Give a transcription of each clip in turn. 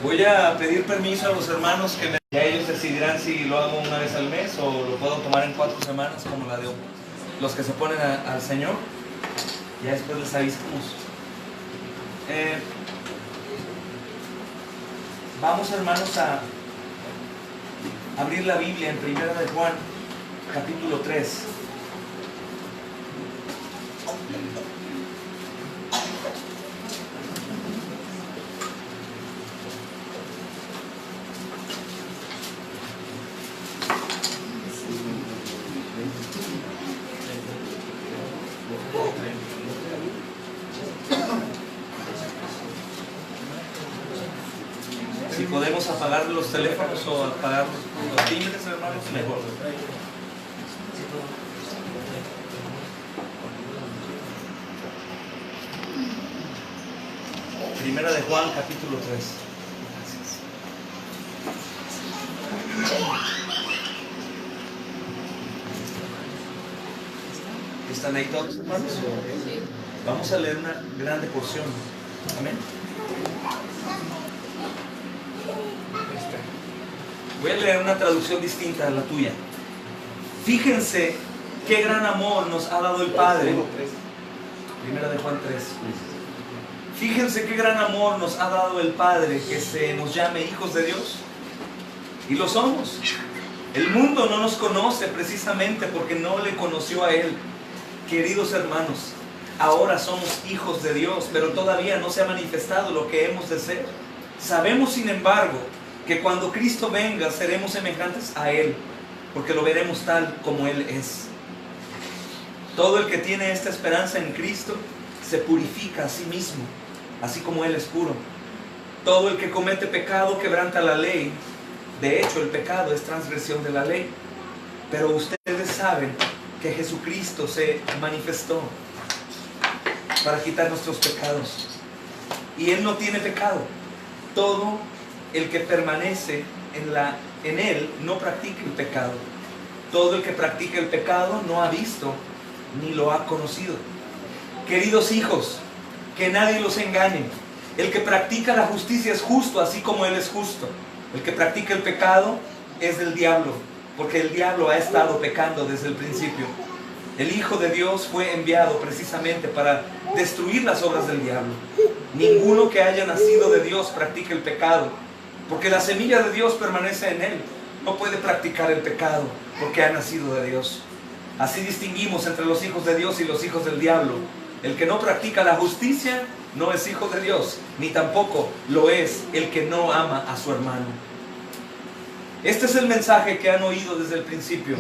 Voy a pedir permiso a los hermanos que ya ellos decidirán si lo hago una vez al mes o lo puedo tomar en 4 semanas como la de los que se ponen al Señor. Ya después les avisamos. Vamos, hermanos, a abrir la Biblia en Primera de Juan, capítulo 3. Si podemos apagar los teléfonos o apagar los timbres, hermanos, mejor. Primera de Juan, capítulo 3. ¿Están ahí todos, hermanos? Vamos a leer una grande porción. Amén. Voy a leer una traducción distinta a la tuya. Fíjense qué gran amor nos ha dado el Padre. Primera de Juan 3. Fíjense qué gran amor nos ha dado el Padre, que se nos llame hijos de Dios. Y lo somos. El mundo no nos conoce precisamente porque no le conoció a Él. Queridos hermanos, ahora somos hijos de Dios, pero todavía no se ha manifestado lo que hemos de ser. Sabemos, sin embargo, que cuando Cristo venga seremos semejantes a Él, porque lo veremos tal como Él es. Todo el que tiene esta esperanza en Cristo se purifica a sí mismo, así como Él es puro. Todo el que comete pecado quebranta la ley. De hecho, el pecado es transgresión de la ley. Pero ustedes saben que Jesucristo se manifestó para quitar nuestros pecados. Y Él no tiene pecado. Todo el que permanece en Él no practica el pecado. Todo el que practica el pecado no ha visto ni lo ha conocido. Queridos hijos, que nadie los engañe. El que practica la justicia es justo, así como Él es justo. El que practica el pecado es del diablo, porque el diablo ha estado pecando desde el principio. El Hijo de Dios fue enviado precisamente para destruir las obras del diablo. Ninguno que haya nacido de Dios practica el pecado, porque la semilla de Dios permanece en él. No puede practicar el pecado porque ha nacido de Dios. Así distinguimos entre los hijos de Dios y los hijos del diablo. El que no practica la justicia no es hijo de Dios, ni tampoco lo es el que no ama a su hermano. Este es el mensaje que han oído desde el principio: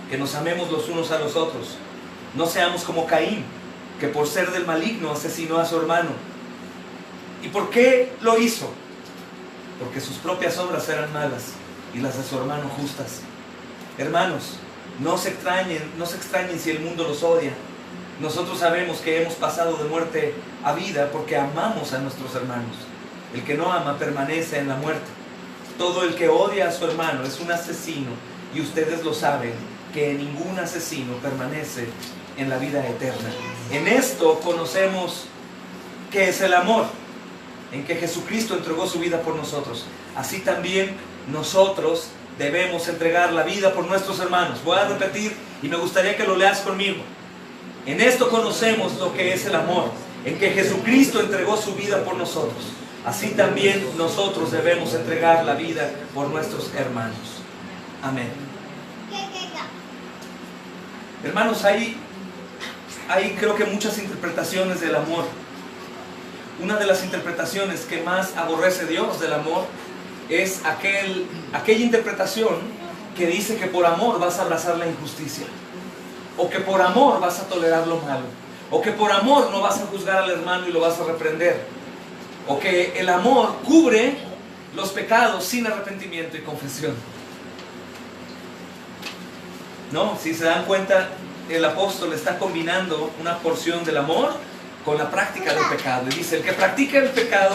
que nos amemos los unos a los otros. No seamos como Caín, que por ser del maligno asesinó a su hermano. ¿Y por qué lo hizo? Porque sus propias obras eran malas y las de su hermano justas. Hermanos, no se extrañen si el mundo los odia. Nosotros sabemos que hemos pasado de muerte a vida porque amamos a nuestros hermanos. El que no ama permanece en la muerte. Todo el que odia a su hermano es un asesino, y ustedes lo saben, que ningún asesino permanece en la vida eterna. En esto conocemos qué es el amor, en que Jesucristo entregó su vida por nosotros. Así también nosotros debemos entregar la vida por nuestros hermanos. Voy a repetir y me gustaría que lo leas conmigo. En esto conocemos lo que es el amor, en que Jesucristo entregó su vida por nosotros. Así también nosotros debemos entregar la vida por nuestros hermanos. Amén. Hermanos, hay creo que muchas interpretaciones del amor. Una de las interpretaciones que más aborrece Dios del amor es aquella interpretación que dice que por amor vas a abrazar la injusticia, o que por amor vas a tolerar lo malo, o que por amor no vas a juzgar al hermano y lo vas a reprender, o que el amor cubre los pecados sin arrepentimiento y confesión. No, si se dan cuenta, el apóstol está combinando una porción del amor con la práctica del pecado. Y dice, el que practica el pecado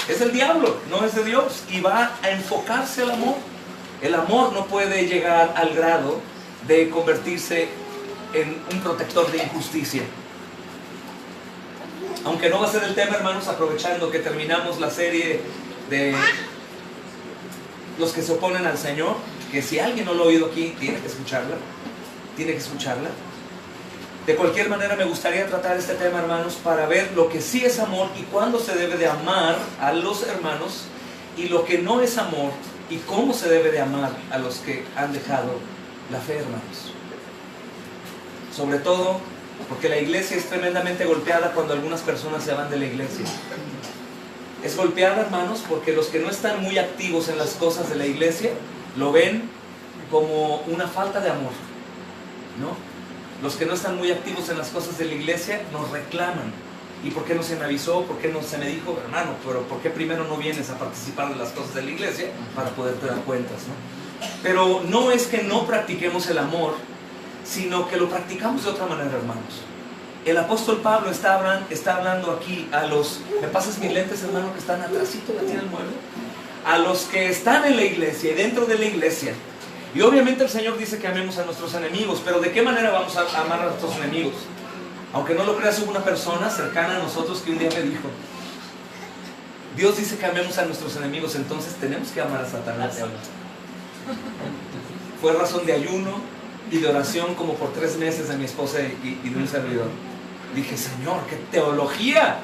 es el diablo, no es de Dios, y va a enfocarse al amor. El amor no puede llegar al grado de convertirse en un protector de injusticia. Aunque no va a ser el tema, hermanos, aprovechando que terminamos la serie de los que se oponen al Señor, que si alguien no lo ha oído aquí, tiene que escucharla. Tiene que escucharla. De cualquier manera me gustaría tratar este tema, hermanos, para ver lo que sí es amor y cuándo se debe de amar a los hermanos, y lo que no es amor y cómo se debe de amar a los que han dejado la fe, hermanos. Sobre todo porque la iglesia es tremendamente golpeada cuando algunas personas se van de la iglesia. Es golpeada, hermanos, porque los que no están muy activos en las cosas de la iglesia lo ven como una falta de amor, ¿no? Los que no están muy activos en las cosas de la iglesia nos reclaman. ¿Y por qué no se me avisó? ¿Por qué no se me dijo? Hermano, pero ¿por qué primero no vienes a participar de las cosas de la iglesia para poderte dar cuentas, ¿no? Pero no es que no practiquemos el amor, sino que lo practicamos de otra manera, hermanos. El apóstol Pablo está hablando aquí a los... ¿Me pasas mis lentes, hermano, que están atrásito de ti en el mueble? A los que están en la iglesia y dentro de la iglesia. Y obviamente el Señor dice que amemos a nuestros enemigos, pero ¿de qué manera vamos a amar a nuestros enemigos? Aunque no lo creas, hubo una persona cercana a nosotros que un día me dijo: Dios dice que amemos a nuestros enemigos, entonces tenemos que amar a Satanás. Fue razón de ayuno y de oración como por 3 meses de mi esposa y de un servidor. Dije: Señor, qué teología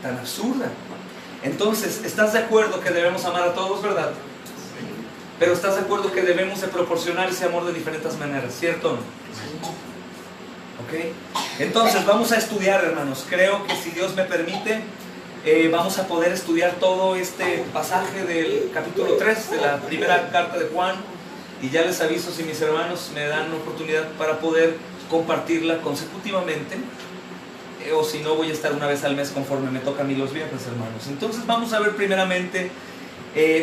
tan absurda. Entonces, ¿estás de acuerdo que debemos amar a todos, verdad? Pero ¿estás de acuerdo que debemos de proporcionar ese amor de diferentes maneras, cierto o no? ¿Ok? Entonces vamos a estudiar, hermanos. Creo que si Dios me permite, vamos a poder estudiar todo este pasaje del capítulo 3 de la primera carta de Juan. Y ya les aviso si mis hermanos me dan oportunidad para poder compartirla consecutivamente. O si no, voy a estar una vez al mes conforme me toca a mí los viernes, hermanos. Entonces vamos a ver primeramente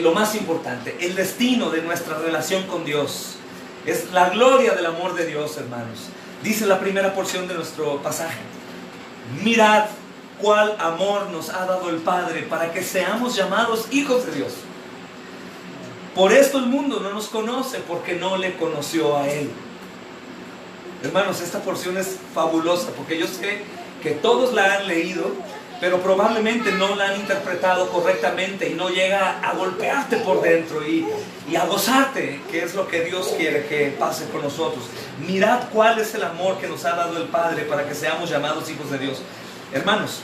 lo más importante, el destino de nuestra relación con Dios. Es la gloria del amor de Dios, hermanos. Dice la primera porción de nuestro pasaje: mirad cuál amor nos ha dado el Padre para que seamos llamados hijos de Dios. Por esto el mundo no nos conoce, porque no le conoció a Él. Hermanos, esta porción es fabulosa, porque yo sé que todos la han leído, pero probablemente no la han interpretado correctamente y no llega a golpearte por dentro y a gozarte, que es lo que Dios quiere que pase con nosotros. Mirad cuál es el amor que nos ha dado el Padre para que seamos llamados hijos de Dios. Hermanos,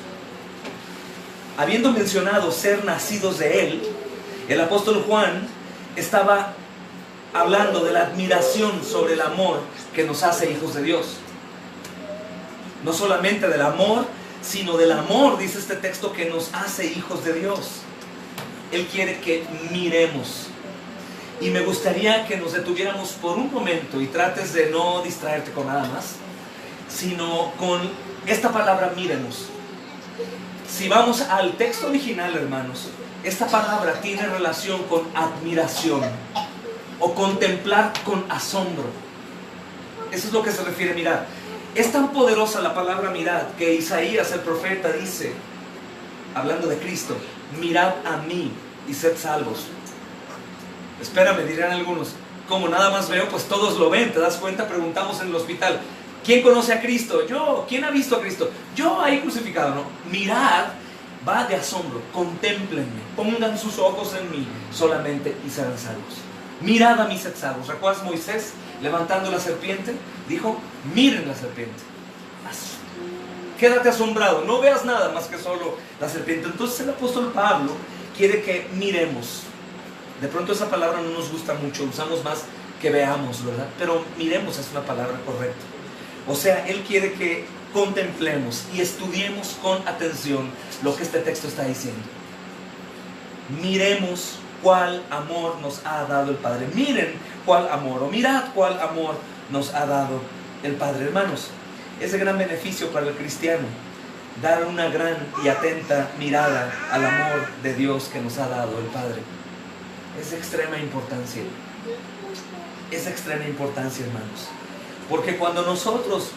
habiendo mencionado ser nacidos de Él, el apóstol Juan estaba hablando de la admiración sobre el amor que nos hace hijos de Dios. No solamente del amor, sino del amor, dice este texto, que nos hace hijos de Dios. Él quiere que miremos. Y me gustaría que nos detuviéramos por un momento y trates de no distraerte con nada más, sino con esta palabra: miremos. Si vamos al texto original, hermanos, esta palabra tiene relación con admiración o contemplar con asombro. Eso es lo que se refiere a mirar. Es tan poderosa la palabra mirad que Isaías, el profeta, dice, hablando de Cristo: mirad a mí y sed salvos. Espérame, dirán algunos, como nada más veo, pues todos lo ven. ¿Te das cuenta? Preguntamos en el hospital: ¿quién conoce a Cristo? Yo. ¿Quién ha visto a Cristo? Yo ahí crucificado, ¿no? Mirad va de asombro. Contémplenme, pongan sus ojos en mí solamente y serán salvos. Mirad a mí, sed salvos. ¿Recuerdas Moisés levantando la serpiente? Dijo: miren la serpiente. Quédate asombrado, no veas nada más que solo la serpiente. Entonces el apóstol Pablo quiere que miremos. De pronto esa palabra no nos gusta mucho, usamos más que veamos, ¿verdad? Pero miremos es una palabra correcta. O sea, él quiere que contemplemos y estudiemos con atención lo que este texto está diciendo. Miremos cuál amor nos ha dado el Padre. Miren cuál amor, o mirad cuál amor nos ha dado el Padre. Hermanos, es de gran beneficio para el cristiano dar una gran y atenta mirada al amor de Dios que nos ha dado el Padre. Es de extrema importancia. Es de extrema importancia, hermanos. Porque cuando nosotros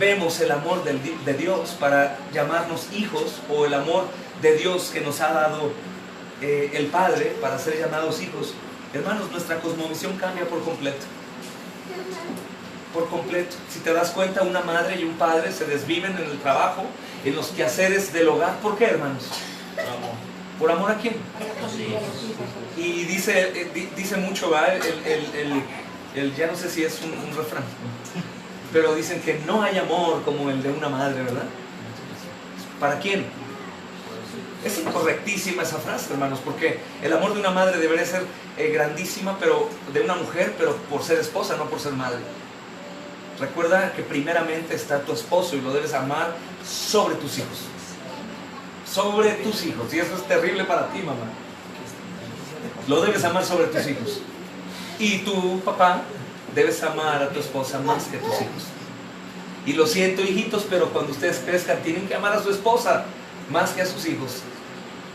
vemos el amor de Dios para llamarnos hijos, o el amor de Dios que nos ha dado el Padre para ser llamados hijos, hermanos, nuestra cosmovisión cambia por completo. Por completo. Si te das cuenta, una madre y un padre se desviven en el trabajo, en los quehaceres del hogar. ¿Por qué, hermanos? ¿Por amor a quién? Y dice mucho, ¿va? Ya no sé si es un refrán, pero dicen que no hay amor como el de una madre, ¿verdad? ¿Para quién? Es incorrectísima esa frase, hermanos, porque el amor de una madre debería ser grandísima, pero de una mujer, pero por ser esposa, no por ser madre. Recuerda que primeramente está tu esposo y lo debes amar sobre tus hijos. Sobre tus hijos. Y eso es terrible para ti, mamá. Lo debes amar sobre tus hijos. Y tú, papá, debes amar a tu esposa más que a tus hijos. Y lo siento, hijitos, pero cuando ustedes crezcan tienen que amar a su esposa más que a sus hijos.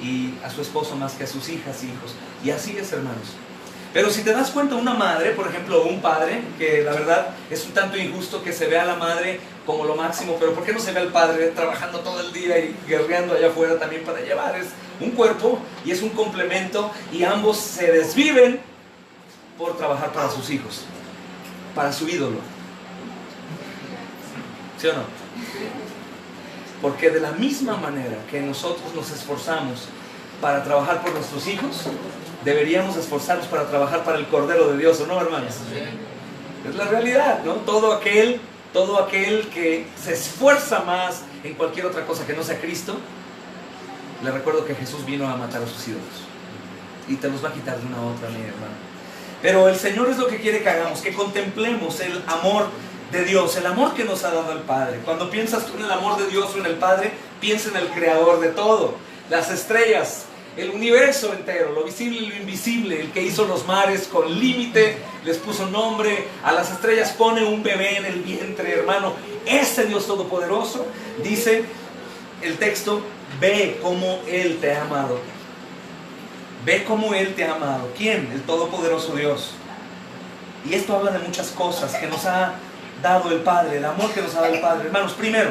Y a su esposo más que a sus hijas y hijos. Y así es, hermanos. Pero si te das cuenta, una madre, por ejemplo, o un padre, que la verdad es un tanto injusto que se vea a la madre como lo máximo, pero ¿por qué no se ve al padre trabajando todo el día y guerreando allá afuera también para llevar? Es un cuerpo y es un complemento, y ambos se desviven por trabajar para sus hijos, para su ídolo. ¿Sí o no? Porque de la misma manera que nosotros nos esforzamos para trabajar por nuestros hijos, deberíamos esforzarnos para trabajar para el Cordero de Dios, ¿o no, hermanos? Es la realidad, ¿no? Todo aquel que se esfuerza más en cualquier otra cosa que no sea Cristo, le recuerdo que Jesús vino a matar a sus ídolos y te los va a quitar de una u otra manera, hermano. Pero el Señor es lo que quiere que hagamos, que contemplemos el amor de Dios, el amor que nos ha dado el Padre. Cuando piensas tú en el amor de Dios o en el Padre, piensa en el Creador de todo, las estrellas, el universo entero, lo visible y lo invisible, el que hizo los mares con límite, les puso nombre, a las estrellas pone un bebé en el vientre, hermano. Ese Dios todopoderoso, dice el texto, ve cómo Él te ha amado. Ve cómo Él te ha amado. ¿Quién? El todopoderoso Dios. Y esto habla de muchas cosas que nos ha dado el Padre, el amor que nos ha dado el Padre. Hermanos, primero,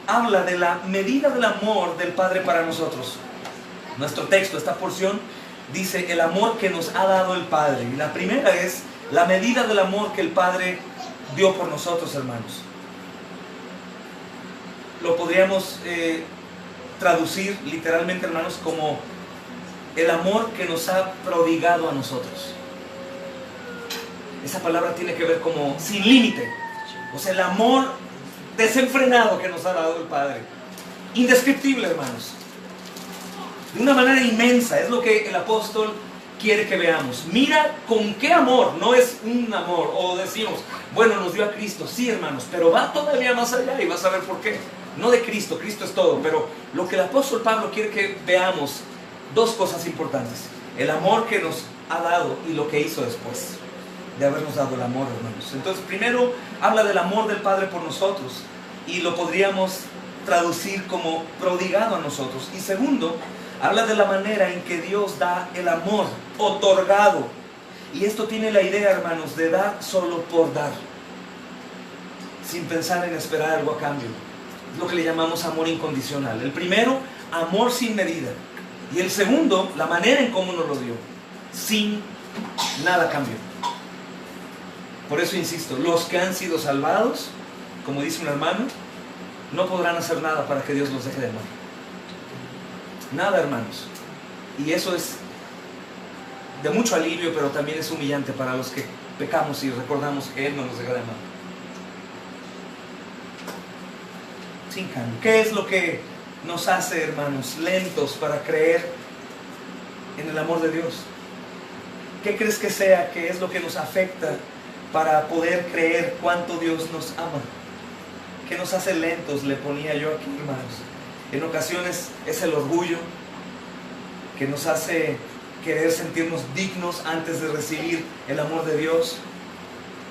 habla de la medida del amor del Padre para nosotros. Nuestro texto, esta porción, dice el amor que nos ha dado el Padre. Y la primera es la medida del amor que el Padre dio por nosotros, hermanos. Lo podríamos traducir literalmente, hermanos, como el amor que nos ha prodigado a nosotros. Esa palabra tiene que ver como sin límite. O sea, el amor desenfrenado que nos ha dado el Padre. Indescriptible, hermanos. De una manera inmensa, es lo que el apóstol quiere que veamos. Mira con qué amor, no es un amor, o decimos, bueno, nos dio a Cristo, sí, hermanos, pero va todavía más allá y vas a ver por qué. No de Cristo, Cristo es todo, pero lo que el apóstol Pablo quiere que veamos, dos cosas importantes: el amor que nos ha dado y lo que hizo después de habernos dado el amor, hermanos. Entonces, primero habla del amor del Padre por nosotros, y lo podríamos traducir como prodigado a nosotros. Y segundo, habla de la manera en que Dios da el amor otorgado. Y esto tiene la idea, hermanos, de dar solo por dar, sin pensar en esperar algo a cambio. Es lo que le llamamos amor incondicional. El primero, amor sin medida. Y el segundo, la manera en cómo nos lo dio, sin nada a cambio. Por eso insisto, los que han sido salvados, como dice un hermano, no podrán hacer nada para que Dios los deje de amar. Nada, hermanos. Y eso es de mucho alivio, pero también es humillante para los que pecamos y recordamos que Él no nos deja de amar. Sin cambio. ¿Qué es lo que nos hace, hermanos, lentos para creer en el amor de Dios? ¿Qué crees que sea? ¿Qué es lo que nos afecta para poder creer cuánto Dios nos ama? ¿Qué nos hace lentos? Le ponía yo aquí, hermanos. En ocasiones es el orgullo que nos hace querer sentirnos dignos antes de recibir el amor de Dios.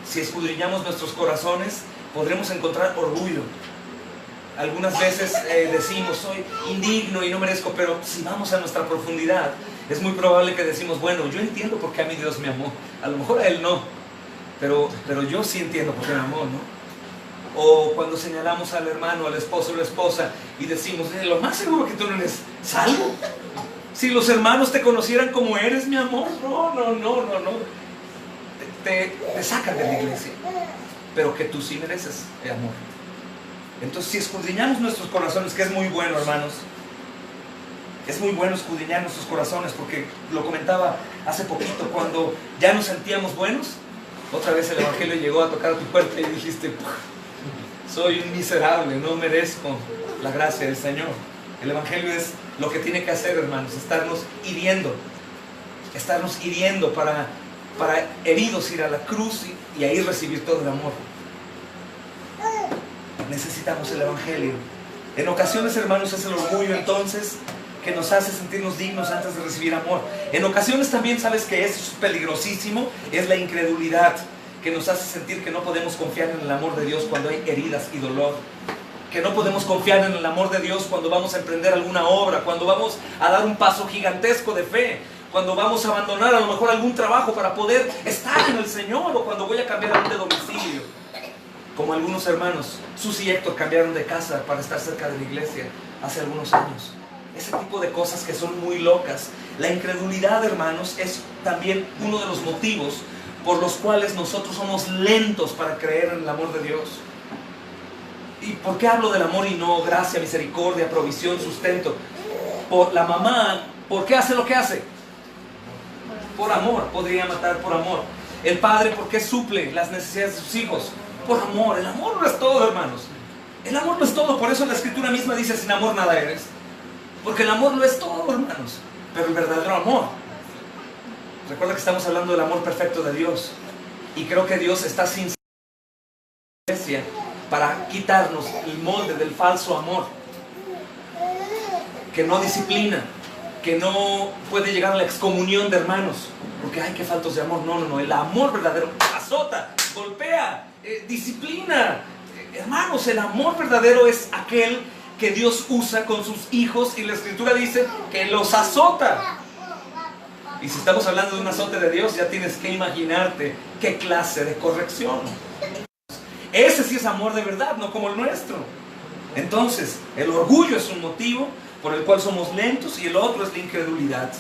Si escudriñamos nuestros corazones, podremos encontrar orgullo. Algunas veces decimos, soy indigno y no merezco, pero si vamos a nuestra profundidad, es muy probable que decimos, bueno, yo entiendo por qué a mí Dios me amó. A lo mejor a Él no, pero yo sí entiendo por qué me amó, ¿no? O cuando señalamos al hermano, al esposo o la esposa y decimos, lo más seguro que tú no eres salvo. Si los hermanos te conocieran como eres, mi amor, no. Te sacan de la iglesia. Pero que tú sí mereces el amor. Entonces, si escudriñamos nuestros corazones, que es muy bueno, hermanos, Es muy bueno escudriñar nuestros corazones, porque lo comentaba hace poquito, cuando ya nos sentíamos buenos, otra vez el Evangelio llegó a tocar tu puerta y dijiste, soy un miserable, no merezco la gracia del Señor. El Evangelio es lo que tiene que hacer, hermanos, estarnos hiriendo para heridos ir a la cruz y ahí recibir todo el amor. Necesitamos el Evangelio. En ocasiones, hermanos, es el orgullo entonces que nos hace sentirnos dignos antes de recibir amor. En ocasiones también, ¿sabes que es peligrosísimo? Es la incredulidad, que nos hace sentir que no podemos confiar en el amor de Dios cuando hay heridas y dolor. Que no podemos confiar en el amor de Dios cuando vamos a emprender alguna obra, cuando vamos a dar un paso gigantesco de fe, cuando vamos a abandonar a lo mejor algún trabajo para poder estar en el Señor, o cuando voy a cambiar aún de domicilio. Como algunos hermanos, Sus y Héctor cambiaron de casa para estar cerca de la iglesia hace algunos años. Ese tipo de cosas que son muy locas. La incredulidad, hermanos, es también uno de los motivos por los cuales nosotros somos lentos para creer en el amor de Dios. ¿Y por qué hablo del amor y no gracia, misericordia, provisión, sustento? Por la mamá, ¿por qué hace lo que hace? Por amor, podría matar por amor. El padre, ¿por qué suple las necesidades de sus hijos? Por amor. El amor no es todo, hermanos. El amor no es todo, por eso la Escritura misma dice, sin amor nada eres. Porque el amor no es todo, hermanos, pero el verdadero amor. Recuerda que estamos hablando del amor perfecto de Dios. Y creo que Dios está sin iglesia para quitarnos el molde del falso amor, que no disciplina, que no puede llegar a la excomunión de hermanos, porque hay que faltos de amor. No, el amor verdadero azota, golpea, disciplina. Hermanos, el amor verdadero es aquel que Dios usa con sus hijos, y la Escritura dice que los azota. Y si estamos hablando de un azote de Dios, ya tienes que imaginarte qué clase de corrección. Ese sí es amor de verdad, no como el nuestro. Entonces, el orgullo es un motivo por el cual somos lentos, y el otro es la incredulidad.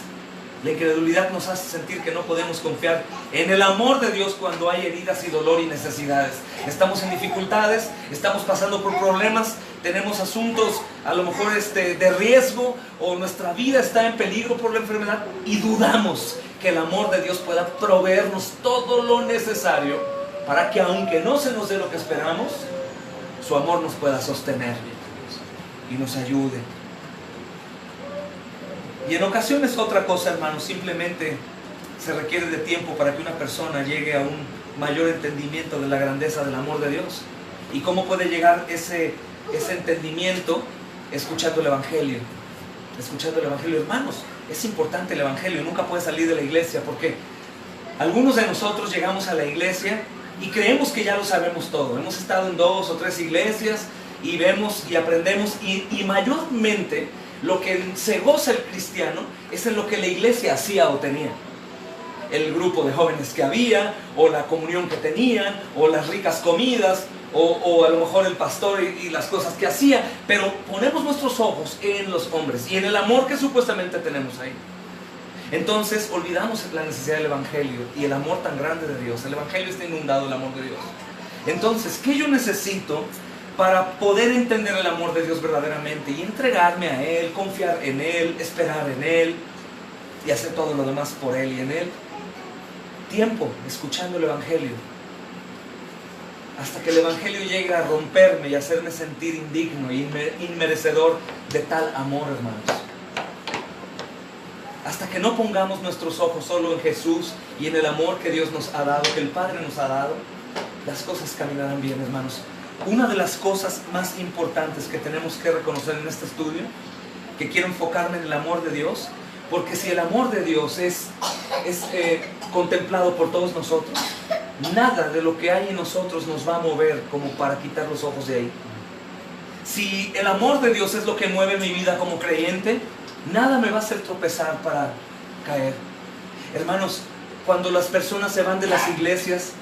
La incredulidad nos hace sentir que no podemos confiar en el amor de Dios cuando hay heridas y dolor y necesidades. Estamos en dificultades, estamos pasando por problemas, tenemos asuntos a lo mejor de riesgo, o nuestra vida está en peligro por la enfermedad, y dudamos que el amor de Dios pueda proveernos todo lo necesario para que, aunque no se nos dé lo que esperamos, su amor nos pueda sostener y nos ayude. Y en ocasiones otra cosa, hermanos, simplemente se requiere de tiempo para que una persona llegue a un mayor entendimiento de la grandeza del amor de Dios. ¿Y cómo puede llegar ese entendimiento? Escuchando el Evangelio. Escuchando el Evangelio, hermanos. Es importante el Evangelio, nunca puede salir de la iglesia, porque algunos de nosotros llegamos a la iglesia y creemos que ya lo sabemos todo. Hemos estado en 2 o 3 iglesias y vemos y aprendemos, y mayormente lo que se goza el cristiano es en lo que la iglesia hacía o tenía. El grupo de jóvenes que había, o la comunión que tenían, o las ricas comidas, o a lo mejor el pastor y las cosas que hacía. Pero ponemos nuestros ojos en los hombres y en el amor que supuestamente tenemos ahí. Entonces olvidamos la necesidad del Evangelio y el amor tan grande de Dios. El Evangelio está inundado del amor de Dios. Entonces, ¿qué yo necesito para poder entender el amor de Dios verdaderamente y entregarme a Él, confiar en Él, esperar en Él y hacer todo lo demás por Él y en Él? Tiempo escuchando el Evangelio, hasta que el Evangelio llegue a romperme y hacerme sentir indigno e inmerecedor de tal amor, hermanos. Hasta que no pongamos nuestros ojos solo en Jesús y en el amor que Dios nos ha dado, que el Padre nos ha dado, las cosas caminarán bien, hermanos. Una de las cosas más importantes que tenemos que reconocer en este estudio, que quiero enfocarme en el amor de Dios, porque si el amor de Dios es contemplado por todos nosotros, nada de lo que hay en nosotros nos va a mover como para quitar los ojos de ahí. Si el amor de Dios es lo que mueve mi vida como creyente, nada me va a hacer tropezar para caer. Hermanos, cuando las personas se van de las iglesias,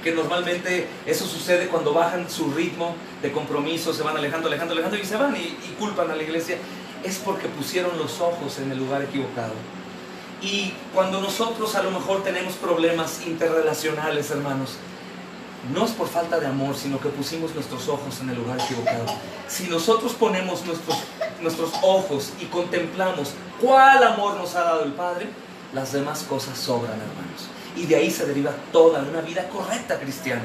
que normalmente eso sucede cuando bajan su ritmo de compromiso, se van alejando y se van y culpan a la iglesia, es porque pusieron los ojos en el lugar equivocado. Y cuando nosotros a lo mejor tenemos problemas interrelacionales, hermanos, no es por falta de amor, sino que pusimos nuestros ojos en el lugar equivocado. Si nosotros ponemos nuestros nuestros ojos y contemplamos cuál amor nos ha dado el Padre, las demás cosas sobran, hermanos. Y de ahí se deriva toda una vida correcta cristiana.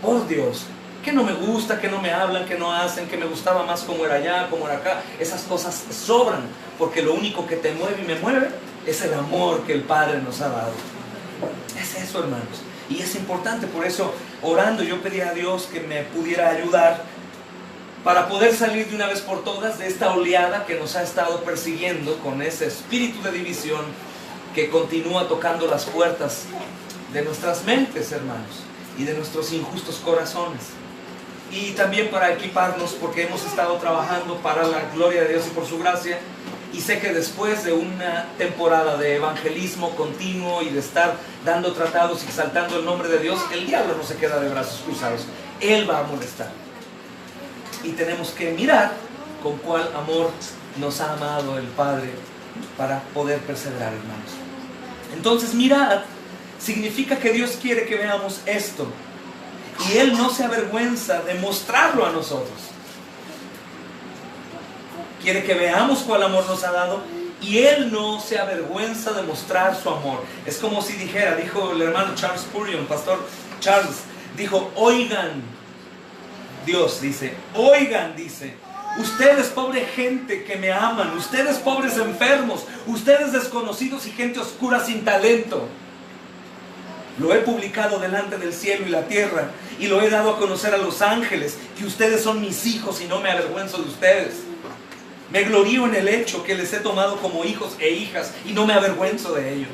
Por Dios, que no me gusta, que no me hablan, que no hacen, que me gustaba más como era allá, como era acá, esas cosas sobran, porque lo único que te mueve y me mueve es el amor que el Padre nos ha dado. Es eso, hermanos. Y es importante, por eso orando yo pedí a Dios que me pudiera ayudar para poder salir de una vez por todas de esta oleada que nos ha estado persiguiendo con ese espíritu de división que continúa tocando las puertas de nuestras mentes, hermanos, y de nuestros injustos corazones. Y también para equiparnos, porque hemos estado trabajando para la gloria de Dios y por su gracia, y sé que después de una temporada de evangelismo continuo y de estar dando tratados y exaltando el nombre de Dios, el diablo no se queda de brazos cruzados, él va a molestar. Y tenemos que mirar con cuál amor nos ha amado el Padre para poder perseverar, hermanos. Entonces, mirad significa que Dios quiere que veamos esto, y Él no se avergüenza de mostrarlo a nosotros. Quiere que veamos cuál amor nos ha dado, y Él no se avergüenza de mostrar su amor. Es como si dijera, dijo el hermano Charles Spurgeon, pastor Charles, dijo, oigan, Dios dice, oigan, dice, ustedes pobre gente que me aman, ustedes pobres enfermos, ustedes desconocidos y gente oscura sin talento. Lo he publicado delante del cielo y la tierra, y lo he dado a conocer a los ángeles, que ustedes son mis hijos y no me avergüenzo de ustedes. Me glorío en el hecho que les he tomado como hijos e hijas y no me avergüenzo de ello.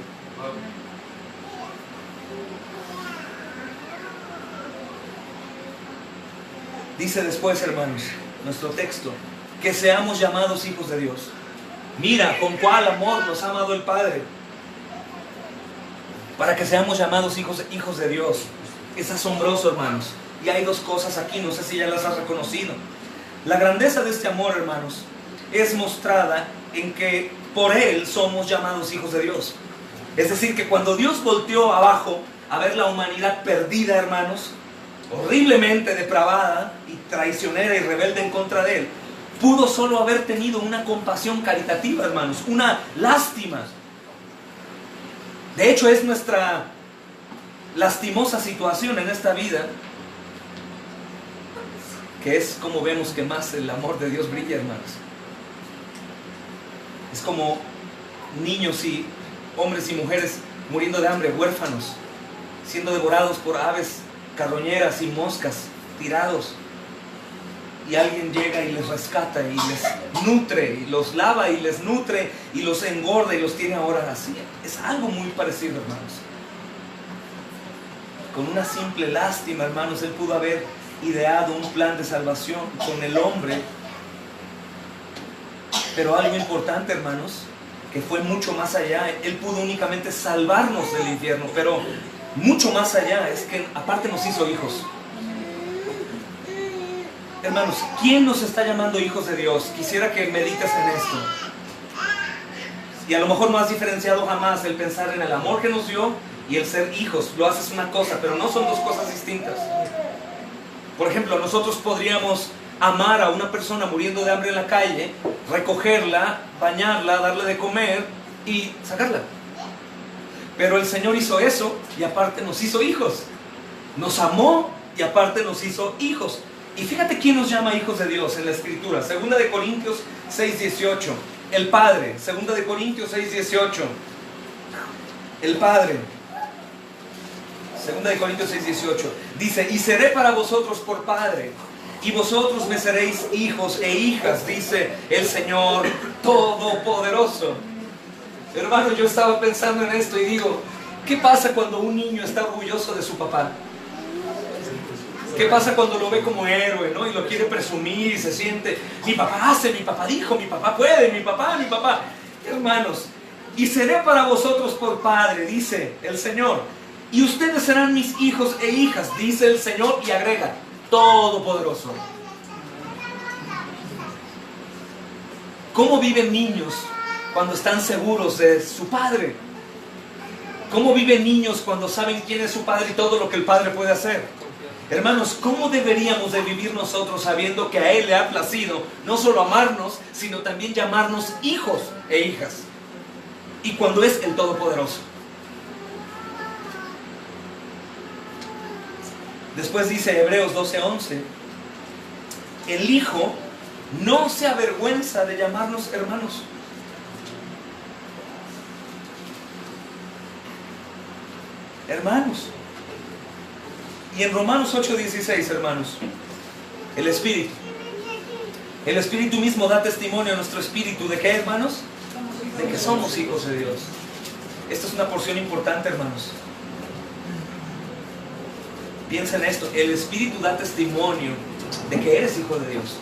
Dice después, hermanos, nuestro texto, que seamos llamados hijos de Dios. Mira con cuál amor nos ha amado el Padre, para que seamos llamados hijos de Dios. Es asombroso, hermanos. Y hay dos cosas aquí, no sé si ya las has reconocido. La grandeza de este amor, hermanos, es mostrada en que por Él somos llamados hijos de Dios. Es decir, que cuando Dios volteó abajo a ver la humanidad perdida, hermanos, horriblemente depravada y traicionera y rebelde en contra de Él, pudo solo haber tenido una compasión caritativa, hermanos, una lástima. De hecho, es nuestra lastimosa situación en esta vida, que es como vemos que más el amor de Dios brilla, hermanos. Es como niños y hombres y mujeres muriendo de hambre, huérfanos, siendo devorados por aves carroñeras y moscas, tirados. Y alguien llega y les rescata y les nutre, y los lava y les nutre, y los engorda y los tiene ahora así. Es algo muy parecido, hermanos. Con una simple lástima, hermanos, Él pudo haber ideado un plan de salvación con el hombre. Pero algo importante, hermanos, que fue mucho más allá. Él pudo únicamente salvarnos del infierno, pero mucho más allá es que aparte nos hizo hijos. Hermanos, ¿quién nos está llamando hijos de Dios? Quisiera que medites en esto. Y a lo mejor no has diferenciado jamás el pensar en el amor que nos dio y el ser hijos. Lo haces una cosa, pero no son dos cosas distintas. Por ejemplo, nosotros podríamos amar a una persona muriendo de hambre en la calle, recogerla, bañarla, darle de comer y sacarla. Pero el Señor hizo eso y aparte nos hizo hijos. Nos amó y aparte nos hizo hijos. Y fíjate quién nos llama hijos de Dios en la Escritura. 2 Corintios 6:18. El Padre. 2 Corintios 6:18. El Padre. 2 Corintios 6:18. Dice, y seré para vosotros por Padre, y vosotros me seréis hijos e hijas, dice el Señor Todopoderoso. Hermano, yo estaba pensando en esto y digo, ¿qué pasa cuando un niño está orgulloso de su papá? ¿Qué pasa cuando lo ve como héroe, ¿no? Y lo quiere presumir y se siente, mi papá hace, mi papá dijo, mi papá puede, mi papá. Hermanos, y seré para vosotros por Padre, dice el Señor. Y ustedes serán mis hijos e hijas, dice el Señor, y agrega, Todopoderoso. ¿Cómo viven niños cuando están seguros de su Padre? ¿Cómo viven niños cuando saben quién es su Padre y todo lo que el Padre puede hacer? Hermanos, ¿cómo deberíamos de vivir nosotros sabiendo que a Él le ha placido no solo amarnos, sino también llamarnos hijos e hijas? Y cuando es el Todopoderoso. Después dice Hebreos 12:11, el Hijo no se avergüenza de llamarnos hermanos. Hermanos. Y en Romanos 8:16, hermanos, el Espíritu mismo da testimonio a nuestro espíritu. ¿De qué, hermanos? De que somos hijos de Dios. Esta es una porción importante, hermanos. Piensa en esto, el Espíritu da testimonio de que eres hijo de Dios.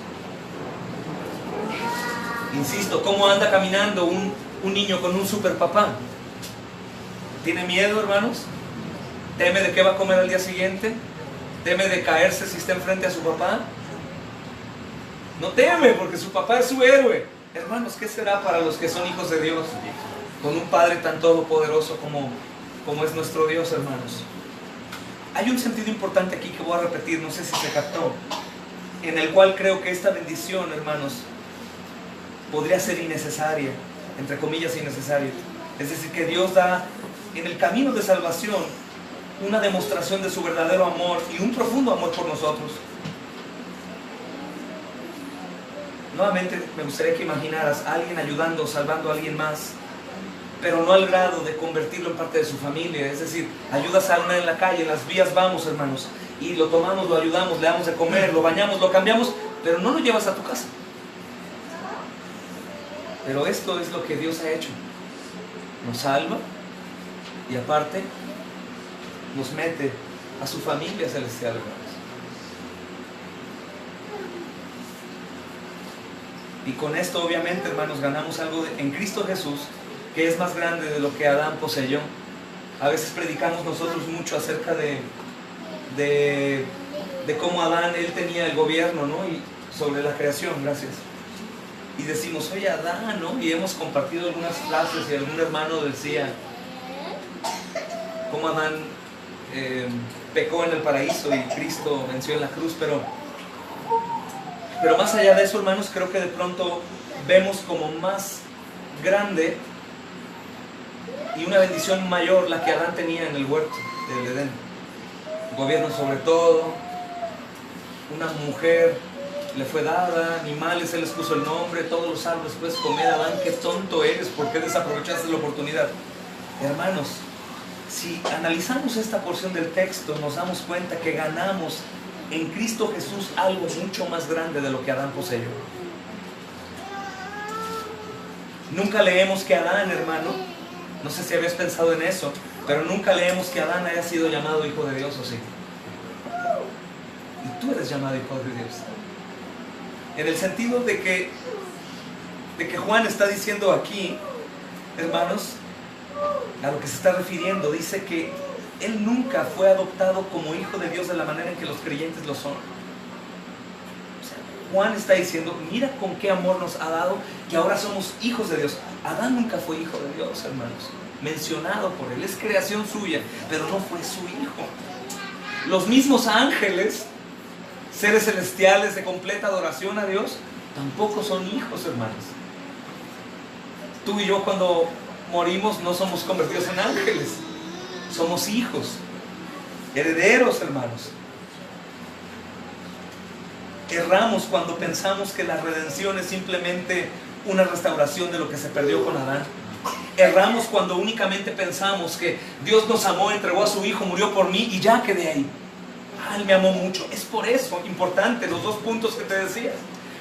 Insisto, ¿cómo anda caminando un niño con un super papá? ¿Tiene miedo, hermanos? ¿Teme de qué va a comer al día siguiente? ¿Teme de caerse si está enfrente a su papá? No teme, porque su papá es su héroe. Hermanos, ¿qué será para los que son hijos de Dios? Con un Padre tan todopoderoso como es nuestro Dios, hermanos. Hay un sentido importante aquí que voy a repetir, no sé si se captó, en el cual creo que esta bendición, hermanos, podría ser innecesaria, entre comillas innecesaria. Es decir, que Dios da en el camino de salvación una demostración de su verdadero amor y un profundo amor por nosotros. Nuevamente me gustaría que imaginaras a alguien ayudando, salvando a alguien más, pero no al grado de convertirlo en parte de su familia. Es decir, ayudas a alguien en la calle, en las vías vamos, hermanos, y lo tomamos, lo ayudamos, le damos de comer, lo bañamos, lo cambiamos, pero no lo llevas a tu casa. Pero esto es lo que Dios ha hecho. Nos salva y aparte nos mete a su familia celestial, hermanos. Y con esto obviamente, hermanos, ganamos algo en Cristo Jesús que es más grande de lo que Adán poseyó. A veces predicamos nosotros mucho acerca de cómo Adán, él tenía el gobierno, ¿no? Y sobre la creación, gracias. Y decimos, oye, Adán, ¿no? Y hemos compartido algunas frases y algún hermano decía cómo Adán pecó en el paraíso y Cristo venció en la cruz, pero más allá de eso, hermanos, creo que de pronto vemos como más grande y una bendición mayor la que Adán tenía en el huerto del Edén. Gobierno sobre todo, una mujer le fue dada, animales, él les puso el nombre, todos los árboles puedes comer. Adán, qué tonto eres, ¿por qué desaprovechaste la oportunidad? Hermanos, si analizamos esta porción del texto, nos damos cuenta que ganamos en Cristo Jesús algo mucho más grande de lo que Adán poseyó. Nunca leemos que Adán, hermano, no sé si habías pensado en eso, pero nunca leemos que Adán haya sido llamado hijo de Dios, ¿o sí? Y tú eres llamado hijo de Dios. En el sentido de que Juan está diciendo aquí, hermanos, a lo que se está refiriendo, dice que él nunca fue adoptado como hijo de Dios de la manera en que los creyentes lo son. O sea, Juan está diciendo, mira con qué amor nos ha dado, que ahora somos hijos de Dios. Adán nunca fue hijo de Dios, hermanos, mencionado por él, es creación suya, pero no fue su hijo. Los mismos ángeles, seres celestiales de completa adoración a Dios, tampoco son hijos, hermanos. Tú y yo cuando morimos no somos convertidos en ángeles, somos hijos, herederos, hermanos. Erramos cuando pensamos que la redención es simplemente una restauración de lo que se perdió con Adán. Erramos cuando únicamente pensamos que Dios nos amó, entregó a su hijo, murió por mí y ya quedé ahí. Él me amó mucho. Es por eso importante los dos puntos que te decía.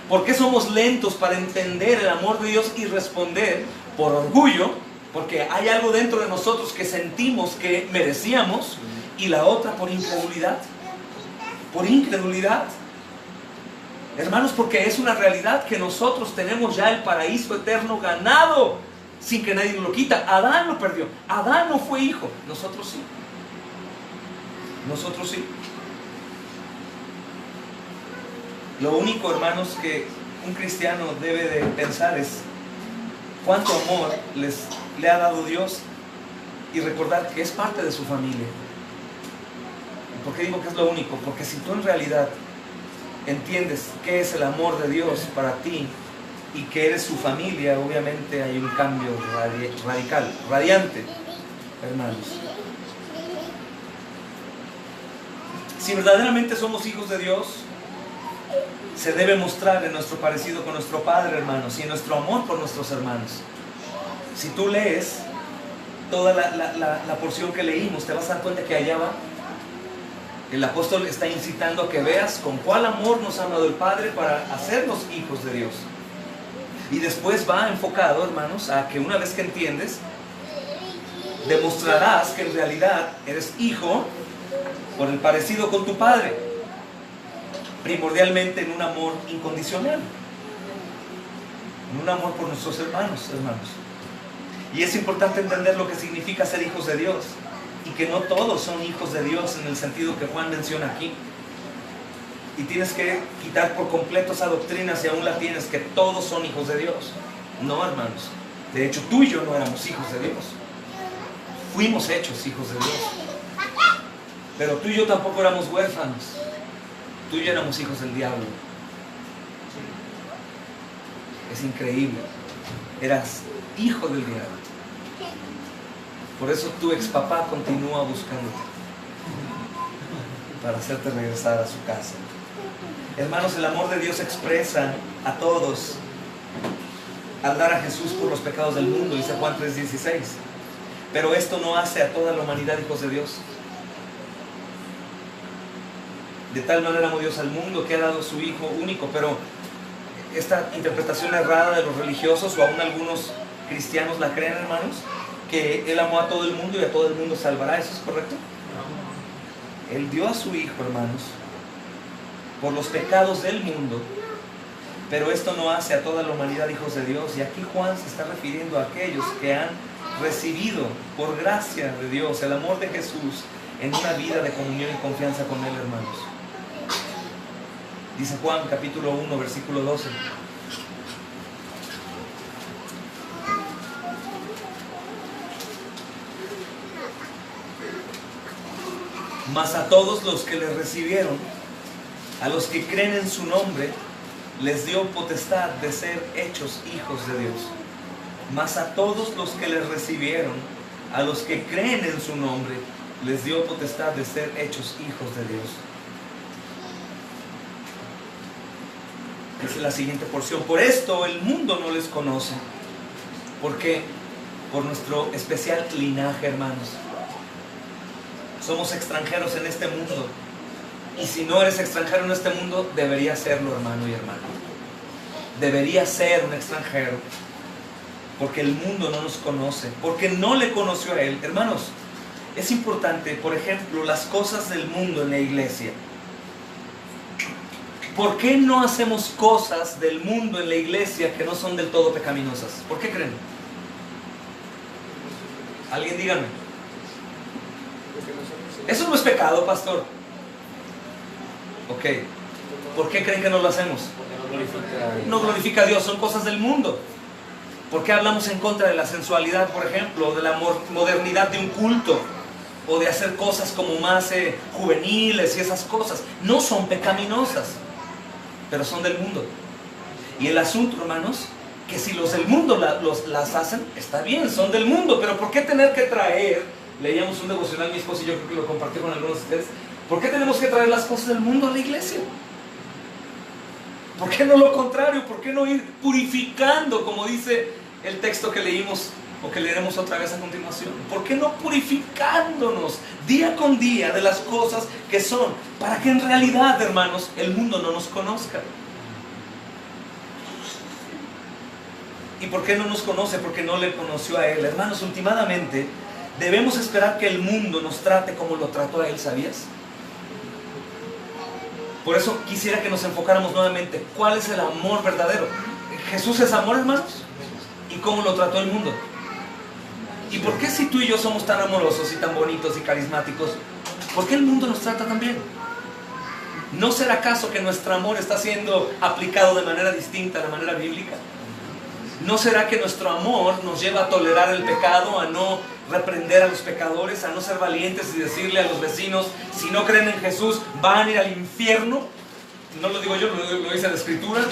¿Por qué somos lentos para entender el amor de Dios y responder por orgullo? Porque hay algo dentro de nosotros que sentimos que merecíamos, y la otra por incredulidad. Por incredulidad. Hermanos, porque es una realidad que nosotros tenemos ya el paraíso eterno ganado, sin que nadie nos lo quita. Adán lo perdió. Adán no fue hijo. Nosotros sí. Nosotros sí. Lo único, hermanos, que un cristiano debe de pensar es cuánto amor le ha dado Dios y recordar que es parte de su familia. ¿Por qué digo que es lo único? Porque si tú en realidad entiendes qué es el amor de Dios para ti y que eres su familia, obviamente hay un cambio radical, radiante, hermanos. Si verdaderamente somos hijos de Dios, se debe mostrar en nuestro parecido con nuestro Padre, hermanos, y en nuestro amor por nuestros hermanos. Si tú lees toda la porción que leímos, te vas a dar cuenta que allá va. El apóstol está incitando a que veas con cuál amor nos ha amado el Padre para hacernos hijos de Dios. Y después va enfocado, hermanos, a que una vez que entiendes, demostrarás que en realidad eres hijo por el parecido con tu Padre, primordialmente en un amor incondicional, en un amor por nuestros hermanos. Y es importante entender lo que significa ser hijos de Dios, y que no todos son hijos de Dios en el sentido que Juan menciona aquí. Y tienes que quitar por completo esa doctrina, si aún la tienes, que todos son hijos de Dios. No, hermanos. De hecho, tú y yo no éramos hijos de Dios. Fuimos hechos hijos de Dios. Pero tú y yo tampoco éramos huérfanos. Tú y yo éramos hijos del diablo. Es increíble. Eras hijo del diablo. Por eso tu ex papá continúa buscándote para hacerte regresar a su casa. Hermanos, el amor de Dios expresa a todos al dar a Jesús por los pecados del mundo, dice Juan 3:16. Pero esto no hace a toda la humanidad hijos de Dios. De tal manera amó Dios al mundo que ha dado su Hijo único. Pero esta interpretación errada de los religiosos, o aún algunos cristianos la creen, hermanos, que Él amó a todo el mundo y a todo el mundo salvará. ¿Eso es correcto? Él dio a su Hijo, hermanos, por los pecados del mundo, pero esto no hace a toda la humanidad hijos de Dios. Y aquí Juan se está refiriendo a aquellos que han recibido por gracia de Dios el amor de Jesús en una vida de comunión y confianza con Él, hermanos. Dice Juan capítulo 1, versículo 12. Mas a todos los que le recibieron, a los que creen en su nombre, les dio potestad de ser hechos hijos de Dios. Mas a todos los que le recibieron, a los que creen en su nombre, les dio potestad de ser hechos hijos de Dios. Esa es la siguiente porción. Por esto el mundo no les conoce. ¿Por qué? Por nuestro especial linaje, hermanos. Somos extranjeros en este mundo. Y si no eres extranjero en este mundo, deberías serlo, hermano y hermana. Deberías ser un extranjero. Porque el mundo no nos conoce. Porque no le conoció a Él. Hermanos, es importante, por ejemplo, las cosas del mundo en la iglesia. ¿Por qué no hacemos cosas del mundo en la iglesia que no son del todo pecaminosas? ¿Por qué creen? Alguien dígame. Eso no es pecado, pastor. Ok. ¿Por qué creen que no lo hacemos? No glorifica a Dios, son cosas del mundo. ¿Por qué hablamos en contra de la sensualidad, por ejemplo, o de la modernidad de un culto? O de hacer cosas como más juveniles y esas cosas. No son pecaminosas, pero son del mundo. Y el asunto, hermanos, que si los del mundo las hacen, está bien, son del mundo. Pero ¿por qué tener que traer? Leíamos un devocional, mi esposo y yo creo que lo compartí con algunos de ustedes. ¿Por qué tenemos que traer las cosas del mundo a la iglesia? ¿Por qué no lo contrario? ¿Por qué no ir purificando, como dice el texto que leímos o que leeremos otra vez a continuación? ¿Por qué no purificándonos día con día de las cosas que son? Para que en realidad, hermanos, el mundo no nos conozca. ¿Y por qué no nos conoce? Porque no le conoció a Él. Hermanos, últimamente debemos esperar que el mundo nos trate como lo trató a Él, ¿sabías? Por eso quisiera que nos enfocáramos nuevamente. ¿Cuál es el amor verdadero? ¿Jesús es amor, hermanos? ¿Y cómo lo trató el mundo? ¿Y por qué si tú y yo somos tan amorosos y tan bonitos y carismáticos, por qué el mundo nos trata tan bien? ¿No será acaso que nuestro amor está siendo aplicado de manera distinta a la manera bíblica? ¿No será que nuestro amor nos lleva a tolerar el pecado, a no reprender a los pecadores, a no ser valientes y decirle a los vecinos, si no creen en Jesús, van a ir al infierno? No lo digo yo, lo dice la Escritura.